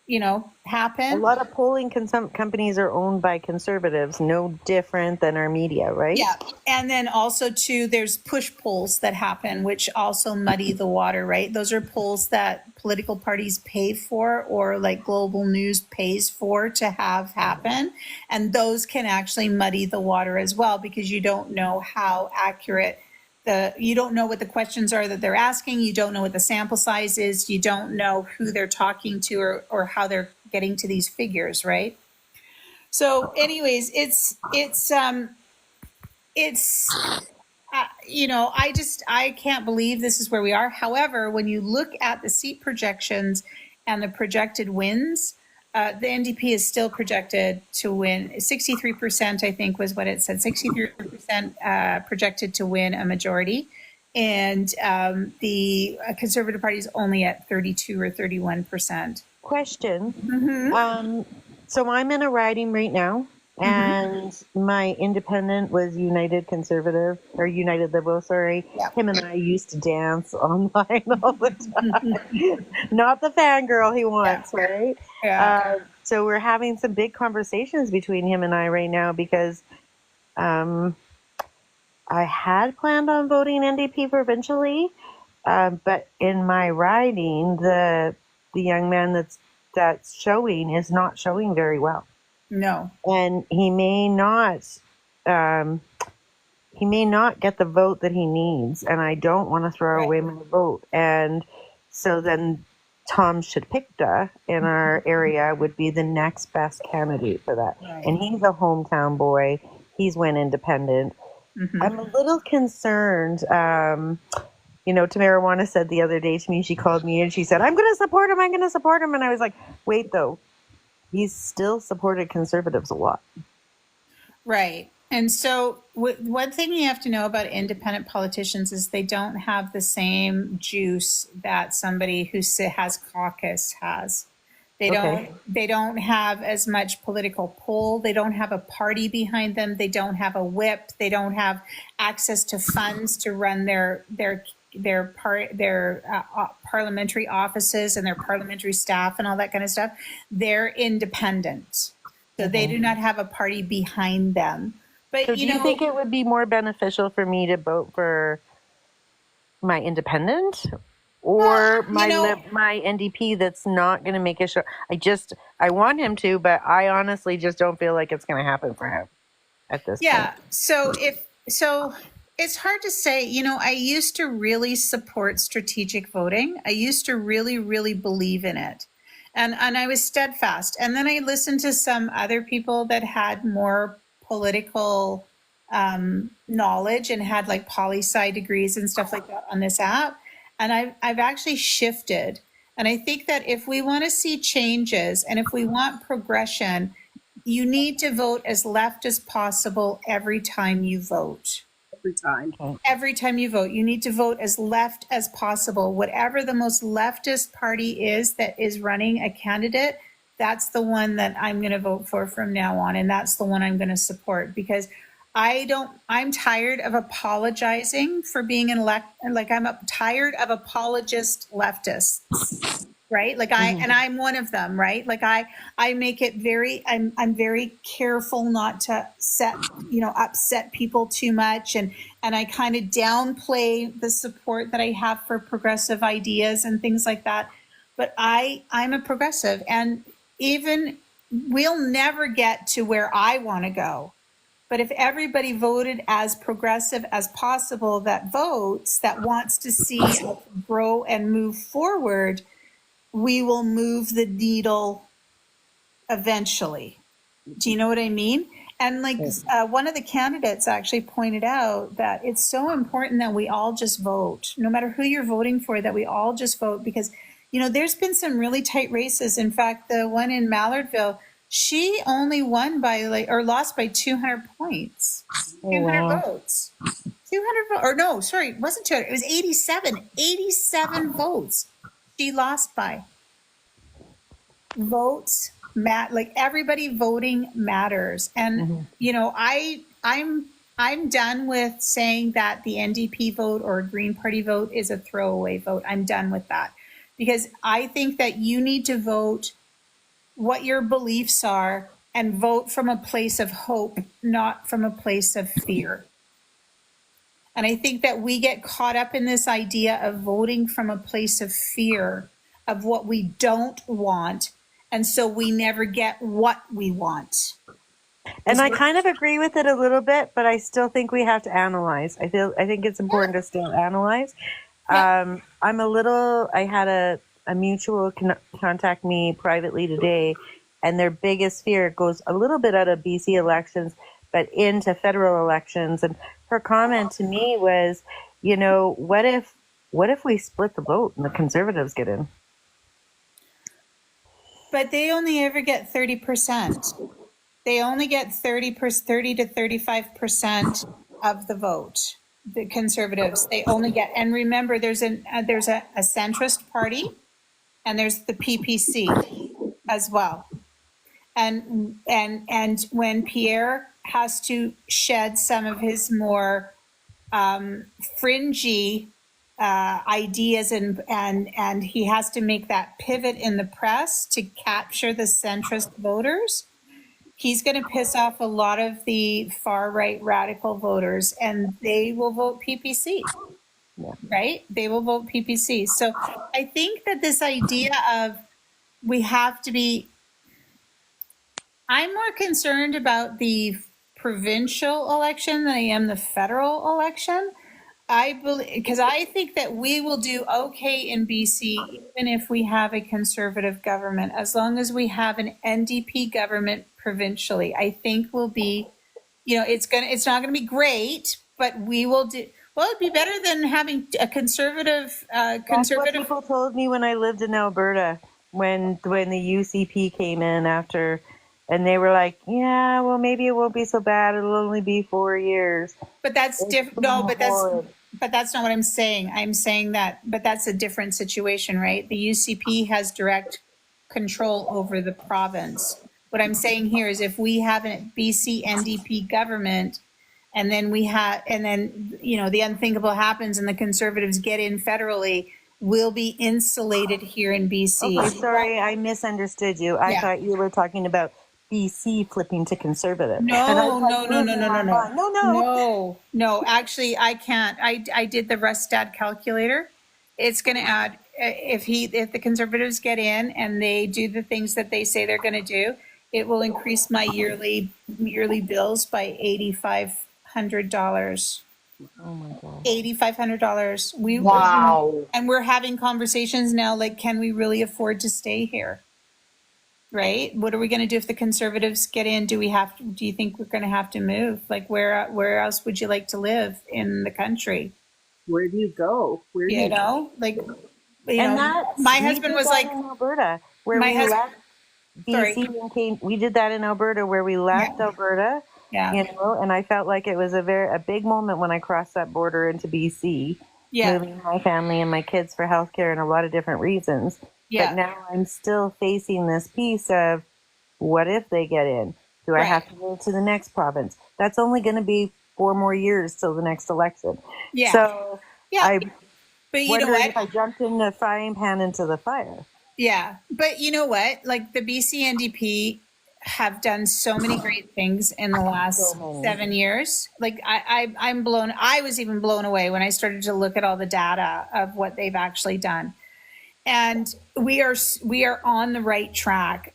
A happen. lot of polling companies are owned by conservatives, no different than our media, right? Yeah. And then also too, there's push polls that happen, which also muddy the water, right? Those are polls that political parties pay for, or like Global News pays for to have happen. And those can actually muddy the water as well, because you don't know how accurate you don't know what the questions are that they're asking. You don't know what the sample size is. You don't know who they're talking to, or how they're getting to these figures, right? So anyways, I can't believe this is where we are. However, when you look at the seat projections and the projected wins, the NDP is still projected to win 63%, I think was what it said, 63% projected to win a majority. And the Conservative Party is only at 32 or 31%. Question. So I'm in a riding right now, and my independent was United Conservative, or United Liberal, sorry. Yep. Him and I used to dance online all the time. Not the fangirl he wants, right? Yeah. So we're having some big conversations between him and I right now, because I had planned on voting NDP provincially, but in my riding, the young man that's showing is not showing very well. No. And he may not get the vote that he needs, and I don't want to throw away my vote. And so then Tom Shipikta in our area would be the next best candidate for that. Right. And he's a hometown boy. He's went independent. I'm a little concerned. Tamara said the other day to me, she called me and she said, I'm going to support him. And I was like, wait, though. He's still supported conservatives a lot. Right. And so one thing you have to know about independent politicians is they don't have the same juice that somebody who has caucus has. They don't have as much political pull. They don't have a party behind them. They don't have a whip. They don't have access to funds to run their parliamentary offices and their parliamentary staff and all that kind of stuff. They're independent. So they do not have a party behind them. But so do you think it would be more beneficial for me to vote for my independent or my NDP that's not going to make a show? I want him to, but I honestly just don't feel like it's going to happen for him at this point. Yeah. So it's hard to say. I used to really support strategic voting. I used to really, really believe in it. And I was steadfast. And then I listened to some other people that had more political knowledge and had like poli-sci degrees and stuff like that on this app. And I've actually shifted. And I think that if we want to see changes and if we want progression, you need to vote as left as possible every time you vote. Every time you vote, you need to vote as left as possible. Whatever the most leftist party is that is running a candidate, that's the one that I'm going to vote for from now on. And that's the one I'm going to support, because I'm tired of apologizing for being I'm tired of apologist leftists. Right. And I'm one of them. Right. I make it I'm very careful not to upset people too much. And I kind of downplay the support that I have for progressive ideas and things like that. But I'm a progressive, and even we'll never get to where I want to go. But if everybody voted as progressive as possible, that wants to see us grow and move forward, we will move the needle eventually. Do you know what I mean? And one of the candidates actually pointed out that it's so important that we all just vote, no matter who you're voting for, that we all just vote, because, there's been some really tight races. In fact, the one in Mallardville, she only won lost by 200 points, 200 votes. 200 votes, or no, sorry, it wasn't 200. It was 87 votes. She lost by. Votes everybody voting matters. And I'm done with saying that the NDP vote or Green Party vote is a throwaway vote. I'm done with that, because I think that you need to vote what your beliefs are and vote from a place of hope, not from a place of fear. And I think that we get caught up in this idea of voting from a place of fear of what we don't want. And so we never get what we want. And I kind of agree with it a little bit, but I still think we have to analyze. I think it's important to still analyze. Yeah. I had a mutual contact me privately today, and their biggest fear goes a little bit out of BC elections, but into federal elections. And her comment to me was, what if we split the vote and the Conservatives get in? But they only ever get 30%. They only get 30 to 35% of the vote. The Conservatives, they only get, and remember, there's a centrist party, and there's the PPC as well. And when Pierre has to shed some of his more fringy ideas and he has to make that pivot in the press to capture the centrist voters, he's going to piss off a lot of the far right radical voters, and they will vote PPC. Right? They will vote PPC. So I think that this idea of we have to be, I'm more concerned about the provincial election than I am the federal election. I believe, because I think that we will do okay in BC, even if we have a Conservative government, as long as we have an NDP government provincially. I think we'll be, it's not going to be great, but we will do. Well, it'd be better than having a conservative. That's what people told me when I lived in Alberta, when the UCP came in after, and they were like, "Yeah, well, maybe it won't be so bad. It'll only be 4 years." But that's different. No, but that's not what I'm saying. I'm saying that, but that's a different situation, right? The UCP has direct control over the province. What I'm saying here is, if we have a BC NDP government, and then the unthinkable happens and the Conservatives get in federally, we'll be insulated here in BC. Okay, sorry, I misunderstood you. I thought you were talking about BC flipping to Conservative. No. Actually, I can't. I did the Rustad calculator. It's going to add, if the Conservatives get in and they do the things that they say they're going to do, it will increase my yearly bills by $8,500. Oh my God. $8,500. Wow. And we're having conversations now, like, can we really afford to stay here? Right? What are we going to do if the Conservatives get in? Do you think we're going to have to move? Like, where else would you like to live in the country? Where do you go? My husband was like, in Alberta, where we left BC and came. We did that in Alberta, where we left Alberta. Yeah. And I felt like it was a big moment when I crossed that border into BC, moving my family and my kids for healthcare and a lot of different reasons. Yeah. But now I'm still facing this piece of, what if they get in? Do I have to move to the next province? That's only going to be 4 more years till the next election. Yeah. So I wonder if I jumped in the frying pan into the fire. Yeah. But you know what? Like, the BC NDP have done so many great things in the last 7 years. Like, I was even blown away when I started to look at all the data of what they've actually done. And we are on the right track.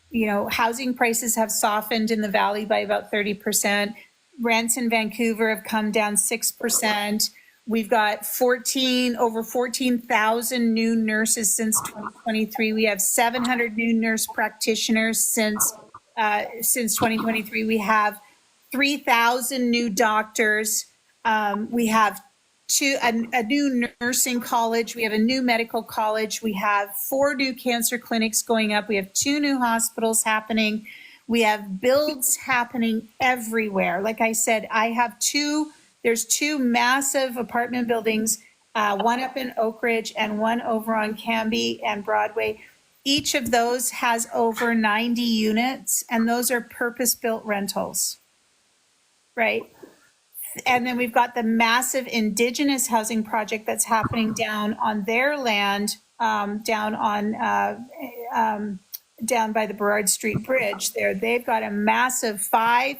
Housing prices have softened in the valley by about 30%. Rents in Vancouver have come down 6%. We've got over 14,000 new nurses since 2023. We have 700 new nurse practitioners since 2023. We have 3,000 new doctors. We have a new nursing college. We have a new medical college. We have 4 new cancer clinics going up. We have 2 new hospitals happening. We have builds happening everywhere. Like I said, there's 2 massive apartment buildings, one up in Oak Ridge and one over on Cambie and Broadway. Each of those has over 90 units, and those are purpose-built rentals, right? And then we've got the massive Indigenous housing project that's happening down on their land, down on down by the Burrard Street Bridge there. They've got a massive five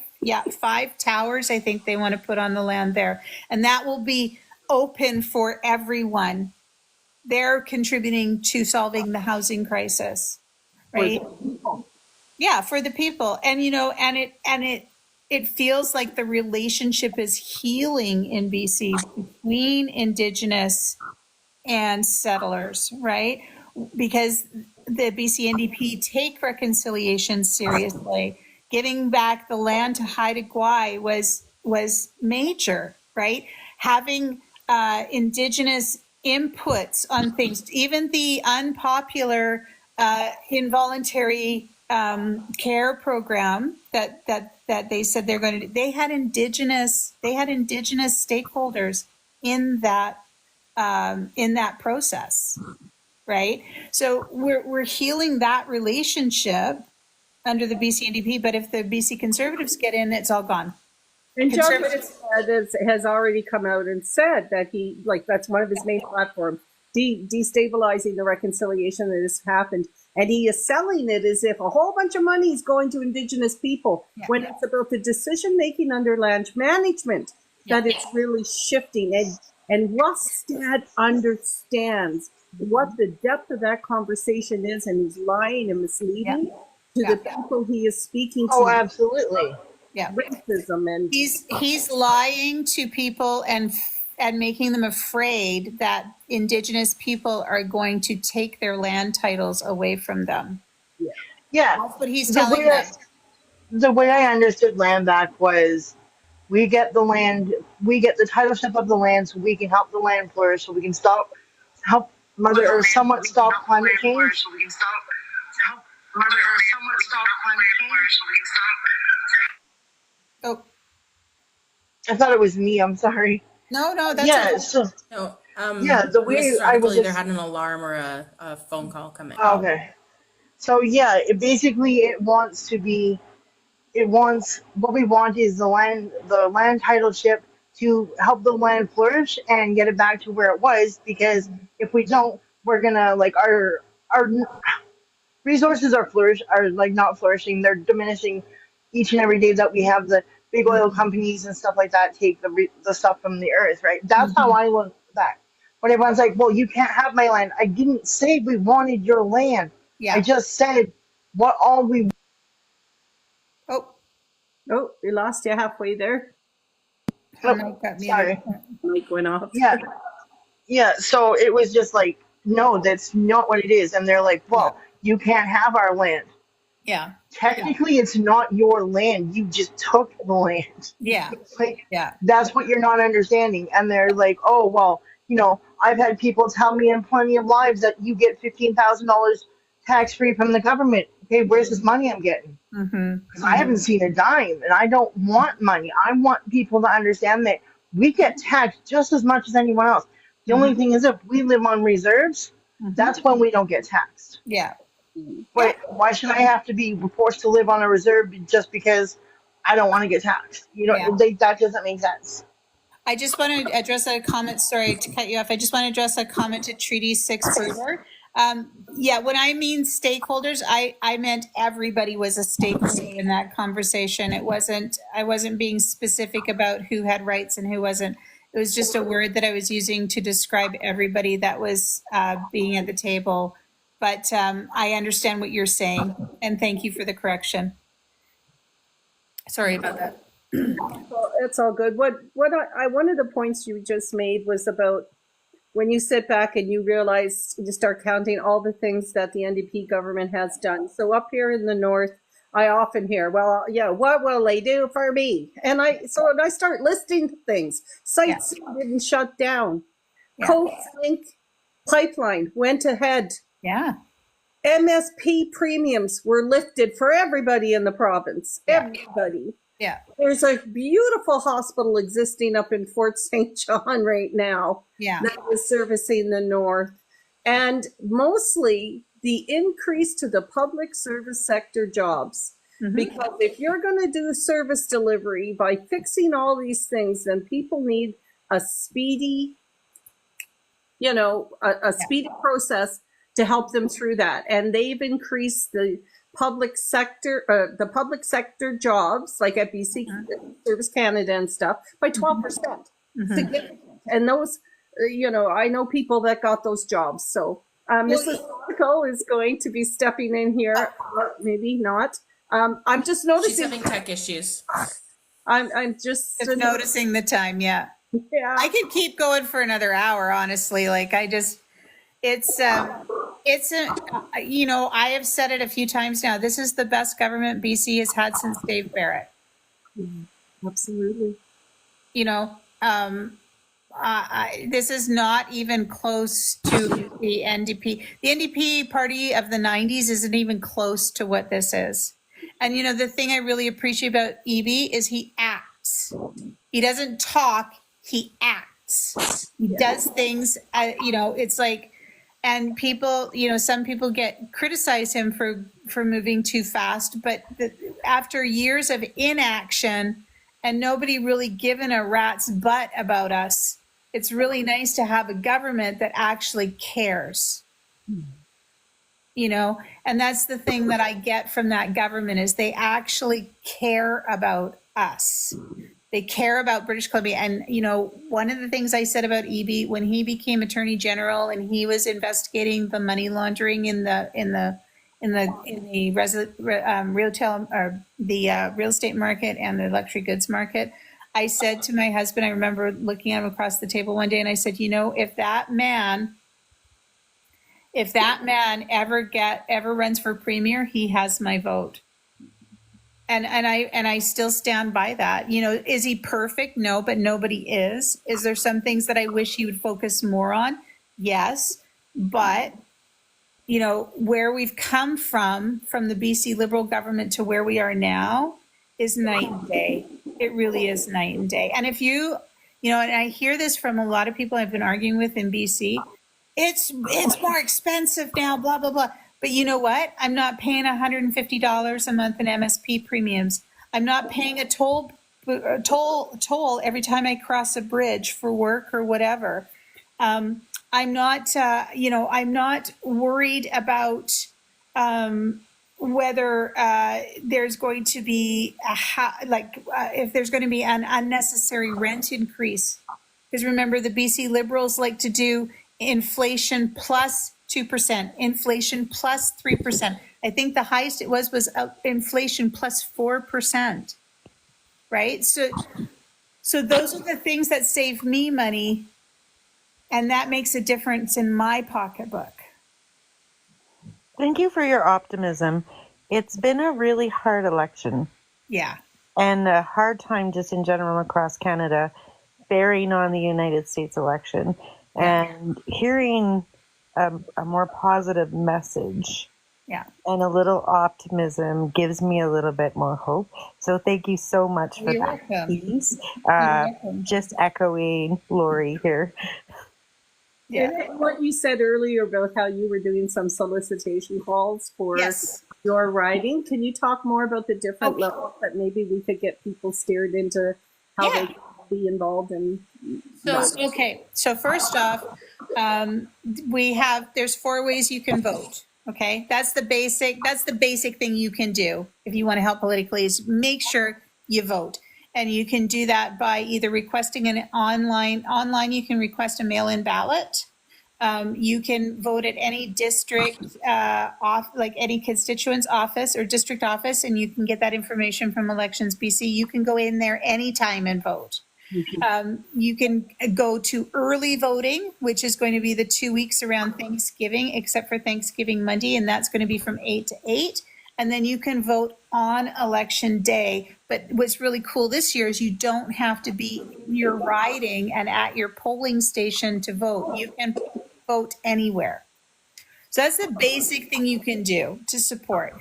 towers, I think they want to put on the land there. And that will be open for everyone. They're contributing to solving the housing crisis, right? Yeah, for the people. And, you know, it feels like the relationship is healing in BC between Indigenous and settlers, right? Because the BC NDP take reconciliation seriously. Giving back the land to Haida Gwaii was major, right? Having Indigenous inputs on things, even the unpopular involuntary care program that they said they're going to do. They had indigenous stakeholders in that process, right? So we're healing that relationship under the BC NDP, but if the BC Conservatives get in, it's all gone. And John has already come out and said that that's one of his main platforms, destabilizing the reconciliation that has happened. And he is selling it as if a whole bunch of money is going to Indigenous people, when it's about the decision-making under land management that it's really shifting. And Russ Dad understands what the depth of that conversation is, and he's lying and misleading to the people he is speaking to. Oh, absolutely. Yeah, racism, and he's lying to people and making them afraid that Indigenous people are going to take their land titles away from them. Yeah, that's what he's telling them. The way I understood land back was, we get the land, we get the titleship of the land, so we can help the land flourish, so we can help Mother Earth somewhat stop climate change. Oh, I thought it was me. I'm sorry. No, that's yeah. okay. So No, the way I was either had an alarm or a phone call coming. Okay. So yeah, it wants what we want is the land titleship to help the land flourish and get it back to where it was, because if we don't, we're gonna our resources are not flourishing, they're diminishing each and every day that we have the big oil companies and stuff like that take the stuff from the earth, right? That's how I look at that. When everyone's like, well, you can't have my land. I didn't say we wanted your land. Yeah. I just said what all we... Oh, we lost you halfway there. Sorry. Mic went off. Yeah, so it was just like, no, that's not what it is. And they're like, well, you can't have our land. Yeah. Technically, it's not your land. You just took the land. Yeah. That's what you're not understanding. And they're like, oh, well, I've had people tell me in plenty of lives that you get $15,000 tax-free from the government. Okay, where's this money I'm getting? Because I haven't seen a dime, and I don't want money. I want people to understand that we get taxed just as much as anyone else. The only thing is, if we live on reserves, that's when we don't get taxed. Yeah. But why should I have to be forced to live on a reserve just because I don't want to get taxed? That doesn't make sense. I just want to address a comment. Sorry to cut you off. I just want to address a comment to Treaty 6 Beaver. When I mean stakeholders, I meant everybody was a stakeholder in that conversation. I wasn't being specific about who had rights and who wasn't. It was just a word that I was using to describe everybody that was being at the table. But I understand what you're saying, and thank you for the correction. Sorry about that. Well, it's all good. One of the points you just made was about when you sit back and you realize, you start counting all the things that the NDP government has done. So up here in the north, I often hear, well, what will they do for me? And I start listing things. Sites didn't shut down. Coast Link pipeline went ahead. Yeah. MSP premiums were lifted for everybody in the province. Everybody. Yeah. There's a beautiful hospital existing up in Fort St. John right now that is servicing the north. And mostly the increase to the public service sector jobs. Because if you're going to do service delivery by fixing all these things, then people need a speedy, speedy process to help them through that. And they've increased the public sector jobs, like at BC Service Canada and stuff, by 12%. Significant. And those, I know people that got those jobs. So Mrs. Radical is going to be stepping in here, or maybe not. I'm just She's noticing. having tech issues. I'm just noticing the time. Yeah. Yeah. I could keep going for another hour, honestly. Like I have said it a few times now. This is the best government BC has had since Dave Barrett. Absolutely. This is not even close to the NDP. The NDP party of the 90s isn't even close to what this is. And, the thing I really appreciate about EB is he acts. He doesn't talk, he acts. He does things, it's like, and people, some people criticize him for moving too fast, but after years of inaction and nobody really given a rat's butt about us, it's really nice to have a government that actually cares. And that's the thing that I get from that government is they actually care about us. They care about British Columbia. And, one of the things I said about EB when he became Attorney General and he was investigating the money laundering in the real estate market and the luxury goods market, I said to my husband, I remember looking at him across the table one day and I said, if that man ever runs for premier, he has my vote. And I still stand by that. Is he perfect? No, but nobody is. Is there some things that I wish he would focus more on? Yes. But, where we've come from the BC Liberal government to where we are now is night and day. It really is night and day. And if and I hear this from a lot of people I've been arguing with in BC, it's more expensive now, blah, blah, blah. But you know what? I'm not paying $150 a month in MSP premiums. I'm not paying a toll every time I cross a bridge for work or whatever. I'm not worried about whether there's going to be if there's going to be an unnecessary rent increase. Because remember, the BC Liberals like to do inflation plus 2%, inflation plus 3%. I think the highest it was inflation plus 4%, right? So those are the things that save me money, and that makes a difference in my pocketbook. Thank you for your optimism. It's been a really hard election. Yeah. And a hard time just in general across Canada, bearing on the United States election. And hearing a more positive message and a little optimism gives me a little bit more hope. So thank you so much for that piece. Just echoing Lori here. Yeah. And what you said earlier about how you were doing some solicitation calls for your riding. Can you talk more about the different levels that maybe we could get people steered into how they can be involved in? So first off, there's 4 ways you can vote. Okay. That's the basic thing you can do if you want to help politically is make sure you vote. And you can do that by either requesting an online, you can request a mail-in ballot. You can vote at any district, like any constituent's office or district office, and you can get that information from Elections BC. You can go in there anytime and vote. You can go to early voting, which is going to be the 2 weeks around Thanksgiving, except for Thanksgiving Monday, and that's going to be from 8 to 8. And then you can vote on election day. But what's really cool this year is you don't have to be in your riding and at your polling station to vote. You can vote anywhere. So that's the basic thing you can do to support.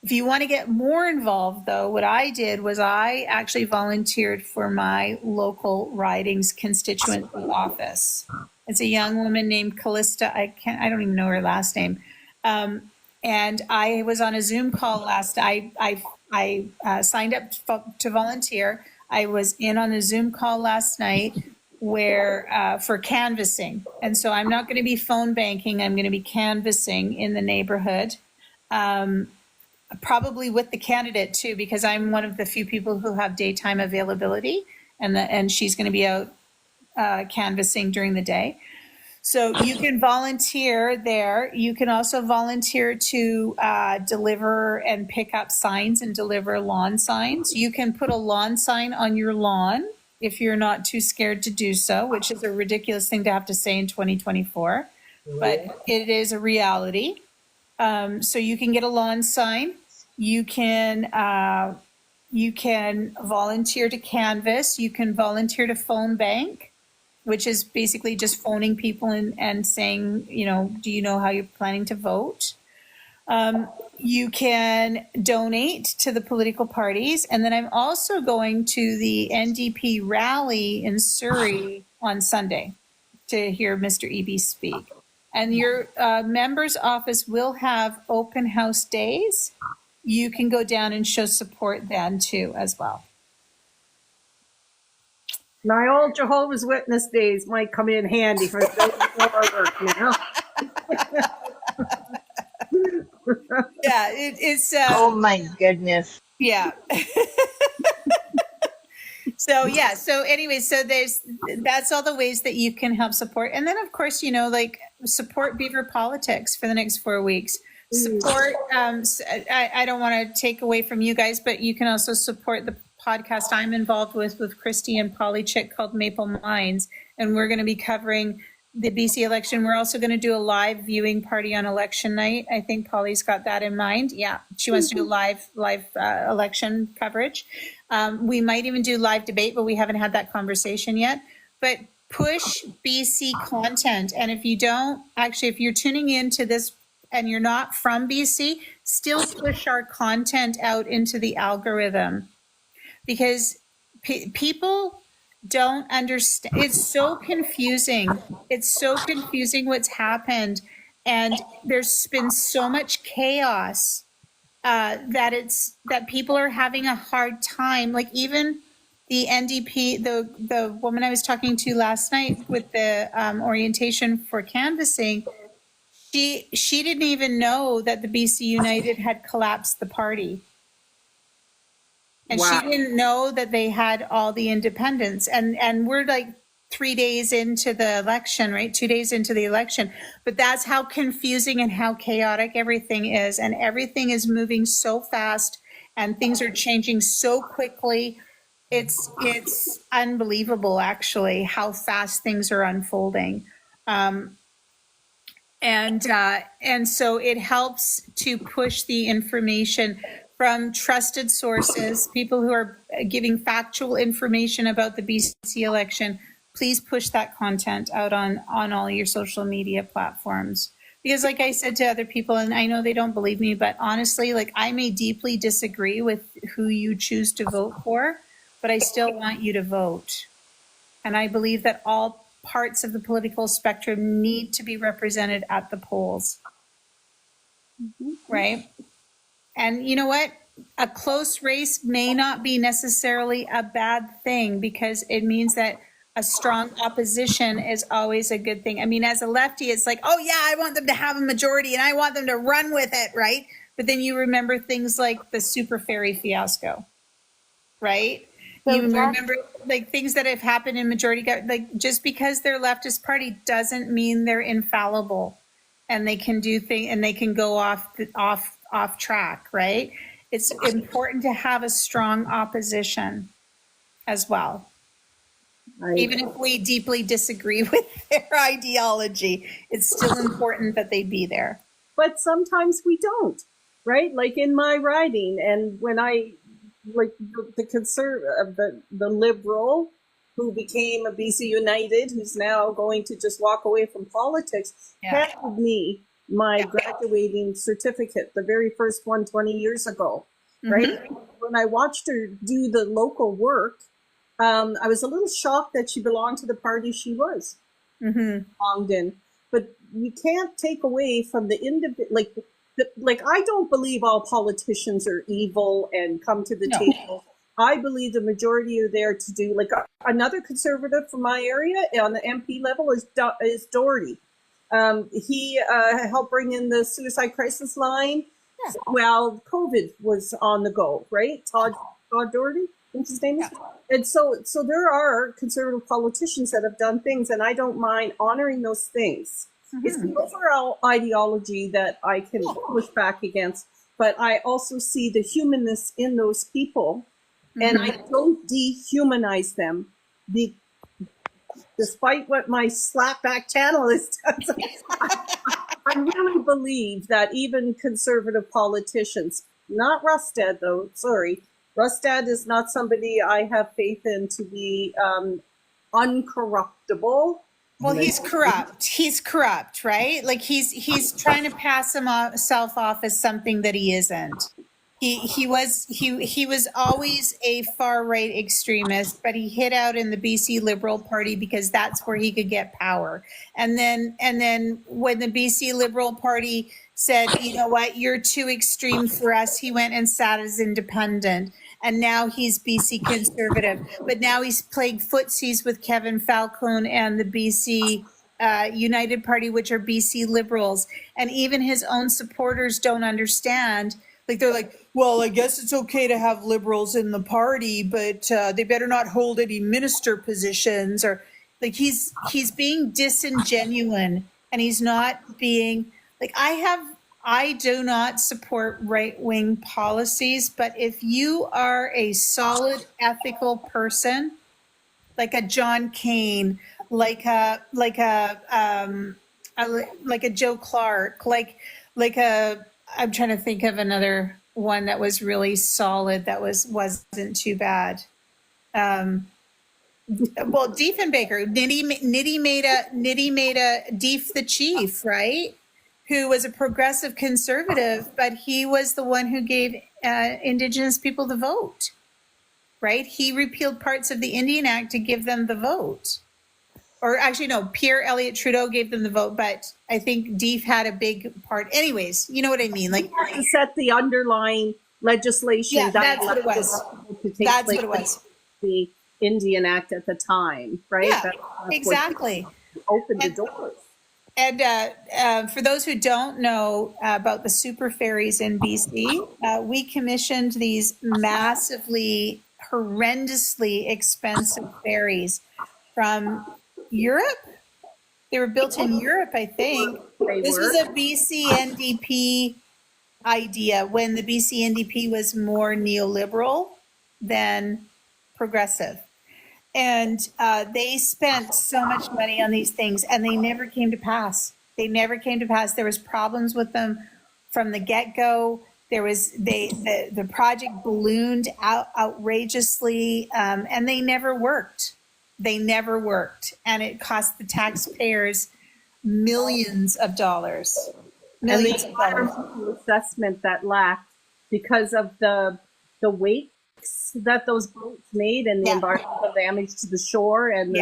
If you want to get more involved, though, what I did was I actually volunteered for my local ridings constituency office. It's a young woman named Callista. I don't even know her last name. And I was on a Zoom call last night. I signed up to volunteer. I was in on a Zoom call last night where for canvassing. And so I'm not going to be phone banking. I'm going to be canvassing in the neighborhood, probably with the candidate too, because I'm one of the few people who have daytime availability, and she's going to be out canvassing during the day. So you can volunteer there. You can also volunteer to deliver and pick up signs and deliver lawn signs. You can put a lawn sign on your lawn if you're not too scared to do so, which is a ridiculous thing to have to say in 2024, but it is a reality. So you can get a lawn sign. You can volunteer to canvass. You can volunteer to phone bank, which is basically just phoning people and saying, do you know how you're planning to vote? You can donate to the political parties. And then I'm also going to the NDP rally in Surrey on Sunday to hear Mr. Eby speak. And your member's office will have open house days. You can go down and show support then too as well. My old Jehovah's Witness days might come in handy for work now. Yeah, it's. Oh my goodness. Yeah. So anyway, that's all the ways that you can help support. And then of course, support Beaver politics for the next 4 weeks. Support, I don't want to take away from you guys, but you can also support the podcast I'm involved with Christy and Polly Chick called Maple Minds. And we're going to be covering the BC election. We're also going to do a live viewing party on election night. I think Polly's got that in mind. Yeah, she wants to do live election coverage. We might even do live debate, but we haven't had that conversation yet. But push BC content. And if you're tuning into this and you're not from BC, still push our content out into the algorithm, because people don't understand. It's so confusing. It's so confusing what's happened. And there's been so much chaos that people are having a hard time. Like even the NDP, the woman I was talking to last night with the orientation for canvassing, she didn't even know that the BC United had collapsed the party. And Wow. She didn't know that they had all the independents. And we're like 3 days into the election, right? 2 days into the election. But that's how confusing and how chaotic everything is. And everything is moving so fast and things are changing so quickly. It's unbelievable, actually, how fast things are unfolding. And so it helps to push the information from trusted sources, people who are giving factual information about the BC election. Please push that content out on all your social media platforms. Because like I said to other people, and I know they don't believe me, but honestly, like I may deeply disagree with who you choose to vote for, but I still want you to vote. And I believe that all parts of the political spectrum need to be represented at the polls. Right? And you know what? A close race may not be necessarily a bad thing, because it means that a strong opposition is always a good thing. I mean, as a lefty, it's like, oh yeah, I want them to have a majority and I want them to run with it, right? But then you remember things like the super ferry fiasco, right? You remember like things that have happened in majority, like just because they're leftist party doesn't mean they're infallible and they can do things and they can go off track, right? It's important to have a strong opposition as well. Even if we deeply disagree with their ideology, it's still important that they be there. But sometimes we don't, right? Like in my riding, and when I, like the liberal who became a BC United, who's now going to just walk away from politics, handed me my graduating certificate, the very first one 20 years ago, right? Mm-hmm. When I watched her do the local work, I was a little shocked that she belonged to the party she was belonged in. But you can't take away from the individual, like I don't believe all politicians are evil and come to the table. I believe the majority are there to do, like, another conservative from my area on the MP level is Doherty. He helped bring in the suicide crisis line while COVID was on the go, right? Todd Doherty, I think his name is. And so there are conservative politicians that have done things, and I don't mind honoring those things. It's the overall ideology that I can push back against, but I also see the humanness in those people, and I don't dehumanize them. Despite what my slapback channel is, I really believe that even conservative politicians, not Rustad though, sorry, Rustad is not somebody I have faith in to be uncorruptible. Well, he's corrupt. He's corrupt, right? Like he's trying to pass himself off as something that he isn't. He was always a far right extremist, but he hid out in the BC Liberal Party because that's where he could get power. And then when the BC Liberal Party said, you know what, you're too extreme for us, he went and sat as independent. And now he's BC Conservative. But now he's playing footsies with Kevin Falcone and the BC United Party, which are BC Liberals. And even his own supporters don't understand. Like, they're like, well, I guess it's okay to have Liberals in the party, but they better not hold any minister positions. Or like he's being disingenuine, and he's not being like, I do not support right-wing policies, but if you are a solid ethical person, like a John Kane, like a Joe Clark, like I'm trying to think of another one that was really solid that wasn't too bad. Well, Diefenbaker, Nitty made a Dief the Chief, right? Who was a progressive conservative, but he was the one who gave Indigenous people the vote, right? He repealed parts of the Indian Act to give them the vote. Or actually, no, Pierre Elliott Trudeau gave them the vote, but I think Dief had a big part. Anyways, you know what I mean? Like, to set the underlying legislation. Yeah, that's what it was. That's what it was. The Indian Act at the time, right? Yeah, that's exactly. Opened the doors. And for those who don't know about the super ferries in BC, we commissioned these massively, horrendously expensive ferries from Europe. They were built in Europe, I think. This was a BC NDP idea when the BC NDP was more neoliberal than progressive. And they spent so much money on these things, and they never came to pass. They never came to pass. There was problems with them from the get-go. There was the project ballooned outrageously, and they never worked. They never worked, and it cost the taxpayers millions of dollars. Millions of dollars. And the assessment that lacked because of the weight that those boats made and the environmental damage to the shore and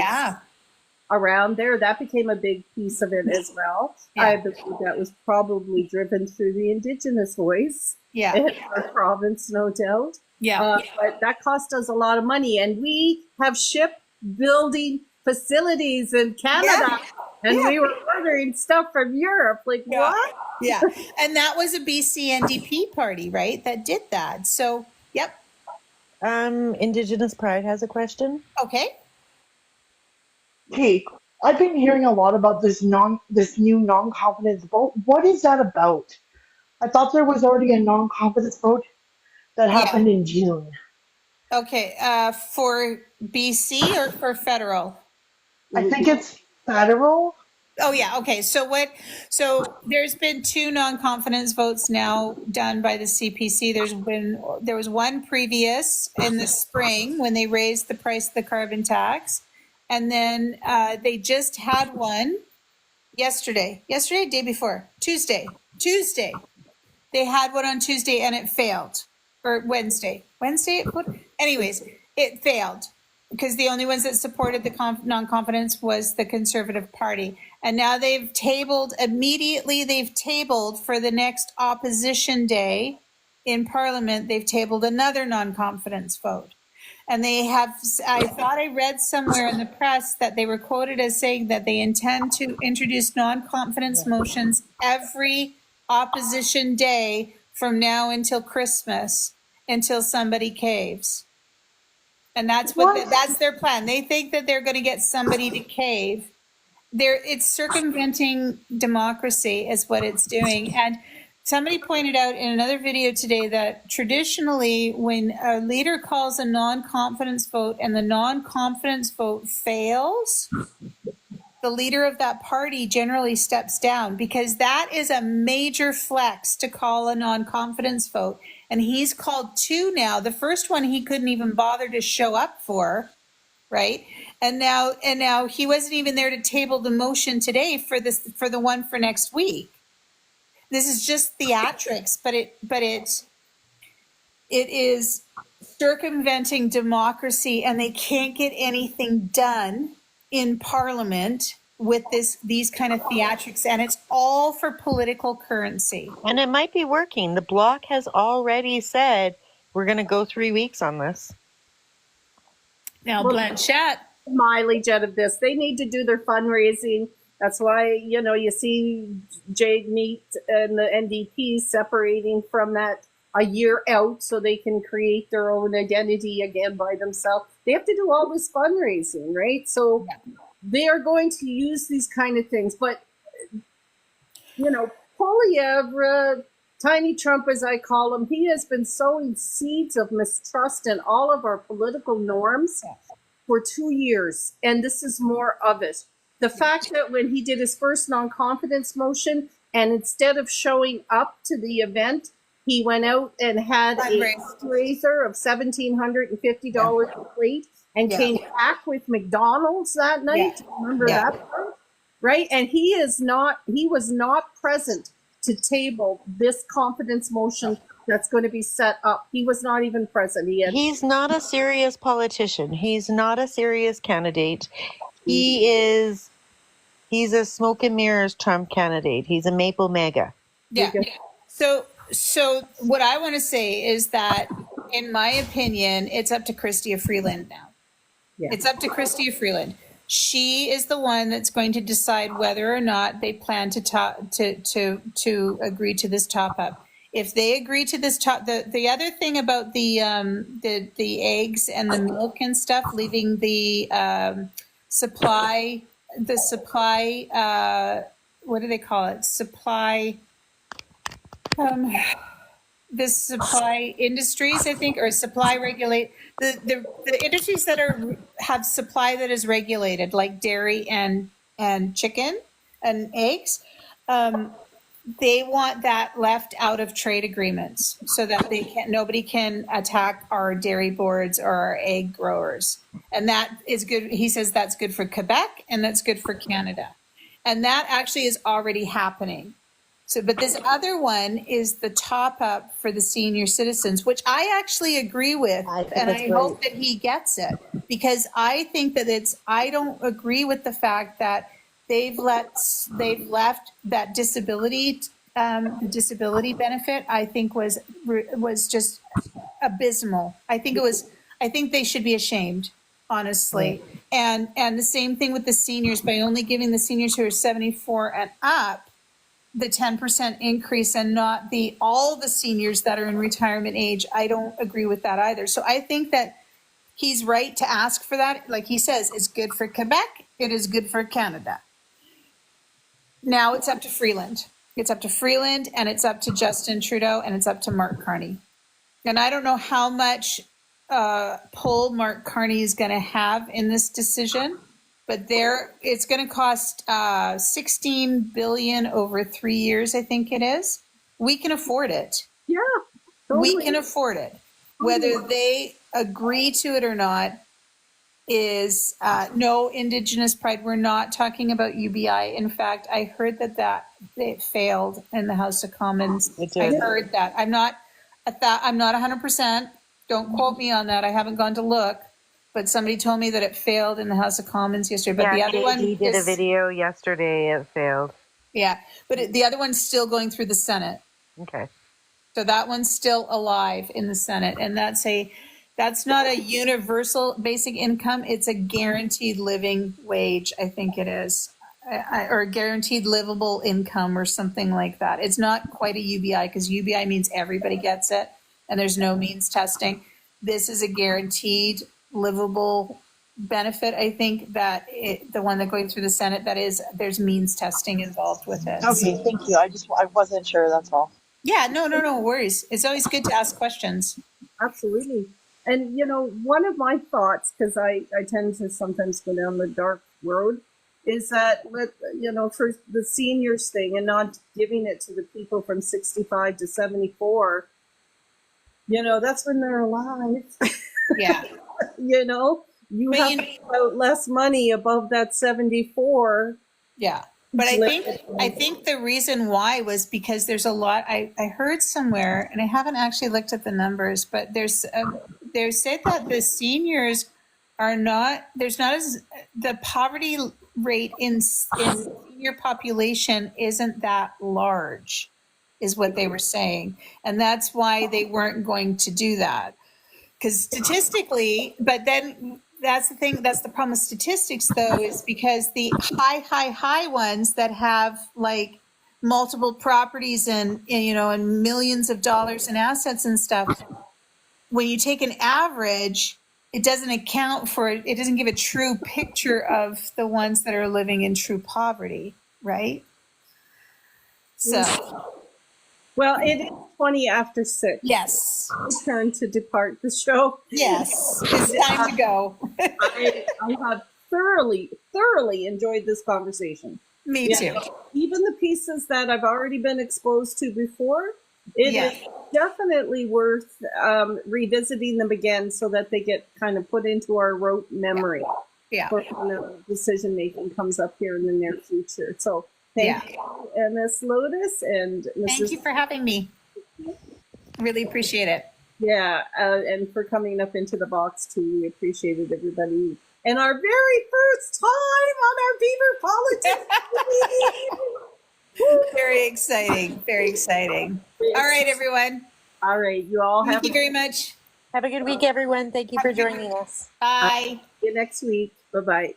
around there, that became a big piece of it as well. I believe that was probably driven through the Indigenous voice in our province, no doubt. But that cost us a lot of money, and we have shipbuilding facilities in Canada, and we were ordering stuff from Europe. Like, what? Yeah, and that was a BC NDP party, right, that did that. So, Indigenous Pride has a question. Okay. Hey, I've been hearing a lot about this new non-confidence vote. What is that about? I thought there was already a non-confidence vote that happened in June. Okay, for BC or for federal? I think it's federal. Oh yeah, okay. So there's been 2 non-confidence votes now done by the CPC. There was one previous in the spring when they raised the price of the carbon tax, and then they just had one yesterday, day before, Tuesday. They had one on Tuesday and it failed, or Wednesday. Anyways, it failed because the only ones that supported the non-confidence was the Conservative Party. And now they've tabled for the next opposition day in Parliament, they've tabled another non-confidence vote. And they have, I thought I read somewhere in the press that they were quoted as saying that they intend to introduce non-confidence motions every opposition day from now until Christmas, until somebody caves. And that's that's their plan. They think that they're going to get somebody to cave. It's circumventing democracy is what it's doing. And somebody pointed out in another video today that traditionally when a leader calls a non-confidence vote and the non-confidence vote fails, the leader of that party generally steps down, because that is a major flex to call a non-confidence vote. And he's called two now. The first one he couldn't even bother to show up for, right? And now he wasn't even there to table the motion today for the one for next week. This is just theatrics, but it is circumventing democracy, and they can't get anything done in Parliament with these kind of theatrics, and it's all for political currency. And it might be working. The Bloc has already said we're going to go 3 weeks on this. Now, Blanchette, mileage out of this. They need to do their fundraising. That's why, you see Jade Meat and the NDP separating from that a year out so they can create their own identity again by themselves. They have to do all this fundraising, right? So they are going to use these kind of things. But, Poilievre, Tiny Trump, as I call him, he has been sowing seeds of mistrust in all of our political norms for 2 years. And this is more of it. The fact that when he did his first non-confidence motion, and instead of showing up to the event, he went out and had a fundraiser of $1,750 a plate and came back with McDonald's that night. Remember that part? Right? And he was not present to table this confidence motion that's going to be set up. He was not even present. He's not a serious politician. He's not a serious candidate. He's a smoke and mirrors Trump candidate. He's a maple mega. Yeah. So what I want to say is that, in my opinion, it's up to Chrystia Freeland now. Yeah. It's up to Chrystia Freeland. She is the one that's going to decide whether or not they plan to agree to this top up. If they agree to this the other thing about the eggs and the milk and stuff, leaving the supply, what do they call it? This supply industries, I think, or supply regulate the industries that have supply that is regulated, like dairy and chicken and eggs. They want that left out of trade agreements so that nobody can attack our dairy boards or our egg growers. And that is good. He says that's good for Quebec and that's good for Canada. And that actually is already happening. So, but this other one is the top up for the senior citizens, which I actually agree with. And I hope that he gets it, because I think that I don't agree with the fact that they've left that disability benefit. I think was just abysmal. I think they should be ashamed, honestly. Right. And the same thing with the seniors, by only giving the seniors who are 74 and up the 10% increase and not all the seniors that are in retirement age. I don't agree with that either. So I think that he's right to ask for that. Like he says, it's good for Quebec. It is good for Canada. Now it's up to Freeland. It's up to Freeland, and it's up to Justin Trudeau, and it's up to Mark Carney. And I don't know how much pull Mark Carney is going to have in this decision, but it's going to cost $16 billion over 3 years, I think it is. We can afford it. Yeah, totally. We can afford it. Whether they agree to it or not is no Indigenous pride. We're not talking about UBI. In fact, I heard that it failed in the House of Commons. I heard that. I'm not 100%. Don't quote me on that. I haven't gone to look, but somebody told me that it failed in the House of Commons yesterday. But the other one, he did a video yesterday. It failed. Yeah, but the other one's still going through the Senate. Okay. So that one's still alive in the Senate, and That's not a universal basic income. It's a guaranteed living wage, I think it is, or a guaranteed livable income or something like that. It's not quite a UBI because UBI means everybody gets it and there's no means testing. This is a guaranteed livable benefit. I think that the one that going through the Senate, that is, there's means testing involved with it. Okay, thank you. I wasn't sure, that's all. Yeah, no worries. It's always good to ask questions. Absolutely. And, you know, one of my thoughts, because I tend to sometimes go down the dark road, is that, you know, for the seniors thing and not giving it to the people from 65 to 74, you know, that's when they're alive. Yeah. You know, you But have you- to put out less money above that 74. Yeah. But I think the reason why was because there's a lot, I heard somewhere, and I haven't actually looked at the numbers, but they said that the seniors are not, there's not as, the poverty rate in senior population isn't that large, is what they were saying. And that's why they weren't going to do that. Because statistically, but then that's the thing, that's the problem with statistics though, is because the high ones that have like multiple properties and you know, and millions of dollars in assets and stuff, when you take an average, it doesn't account for it. It doesn't give a true picture of the ones that are living in true poverty, right? So, Well, it is 20 after 6. yes, It's turn to depart the show. yes, it's time to go. I have thoroughly enjoyed this conversation. Me too. Even the pieces that I've already been exposed to before, it Yeah. is definitely worth revisiting them again so that they get kind of put into our rote memory Yeah. for when decision making comes up here in the near future. So thank you, MSLotus and Mrs. Thank you for having me. Really appreciate it. Yeah, and for coming up into the box too. We appreciated everybody. And our very first time on our Beaver Politics. Very exciting. Very exciting. All right, everyone. All right, you all have Thank you very much. Have a good week, everyone. Thank you for joining us. Bye. See you next week. Bye-bye.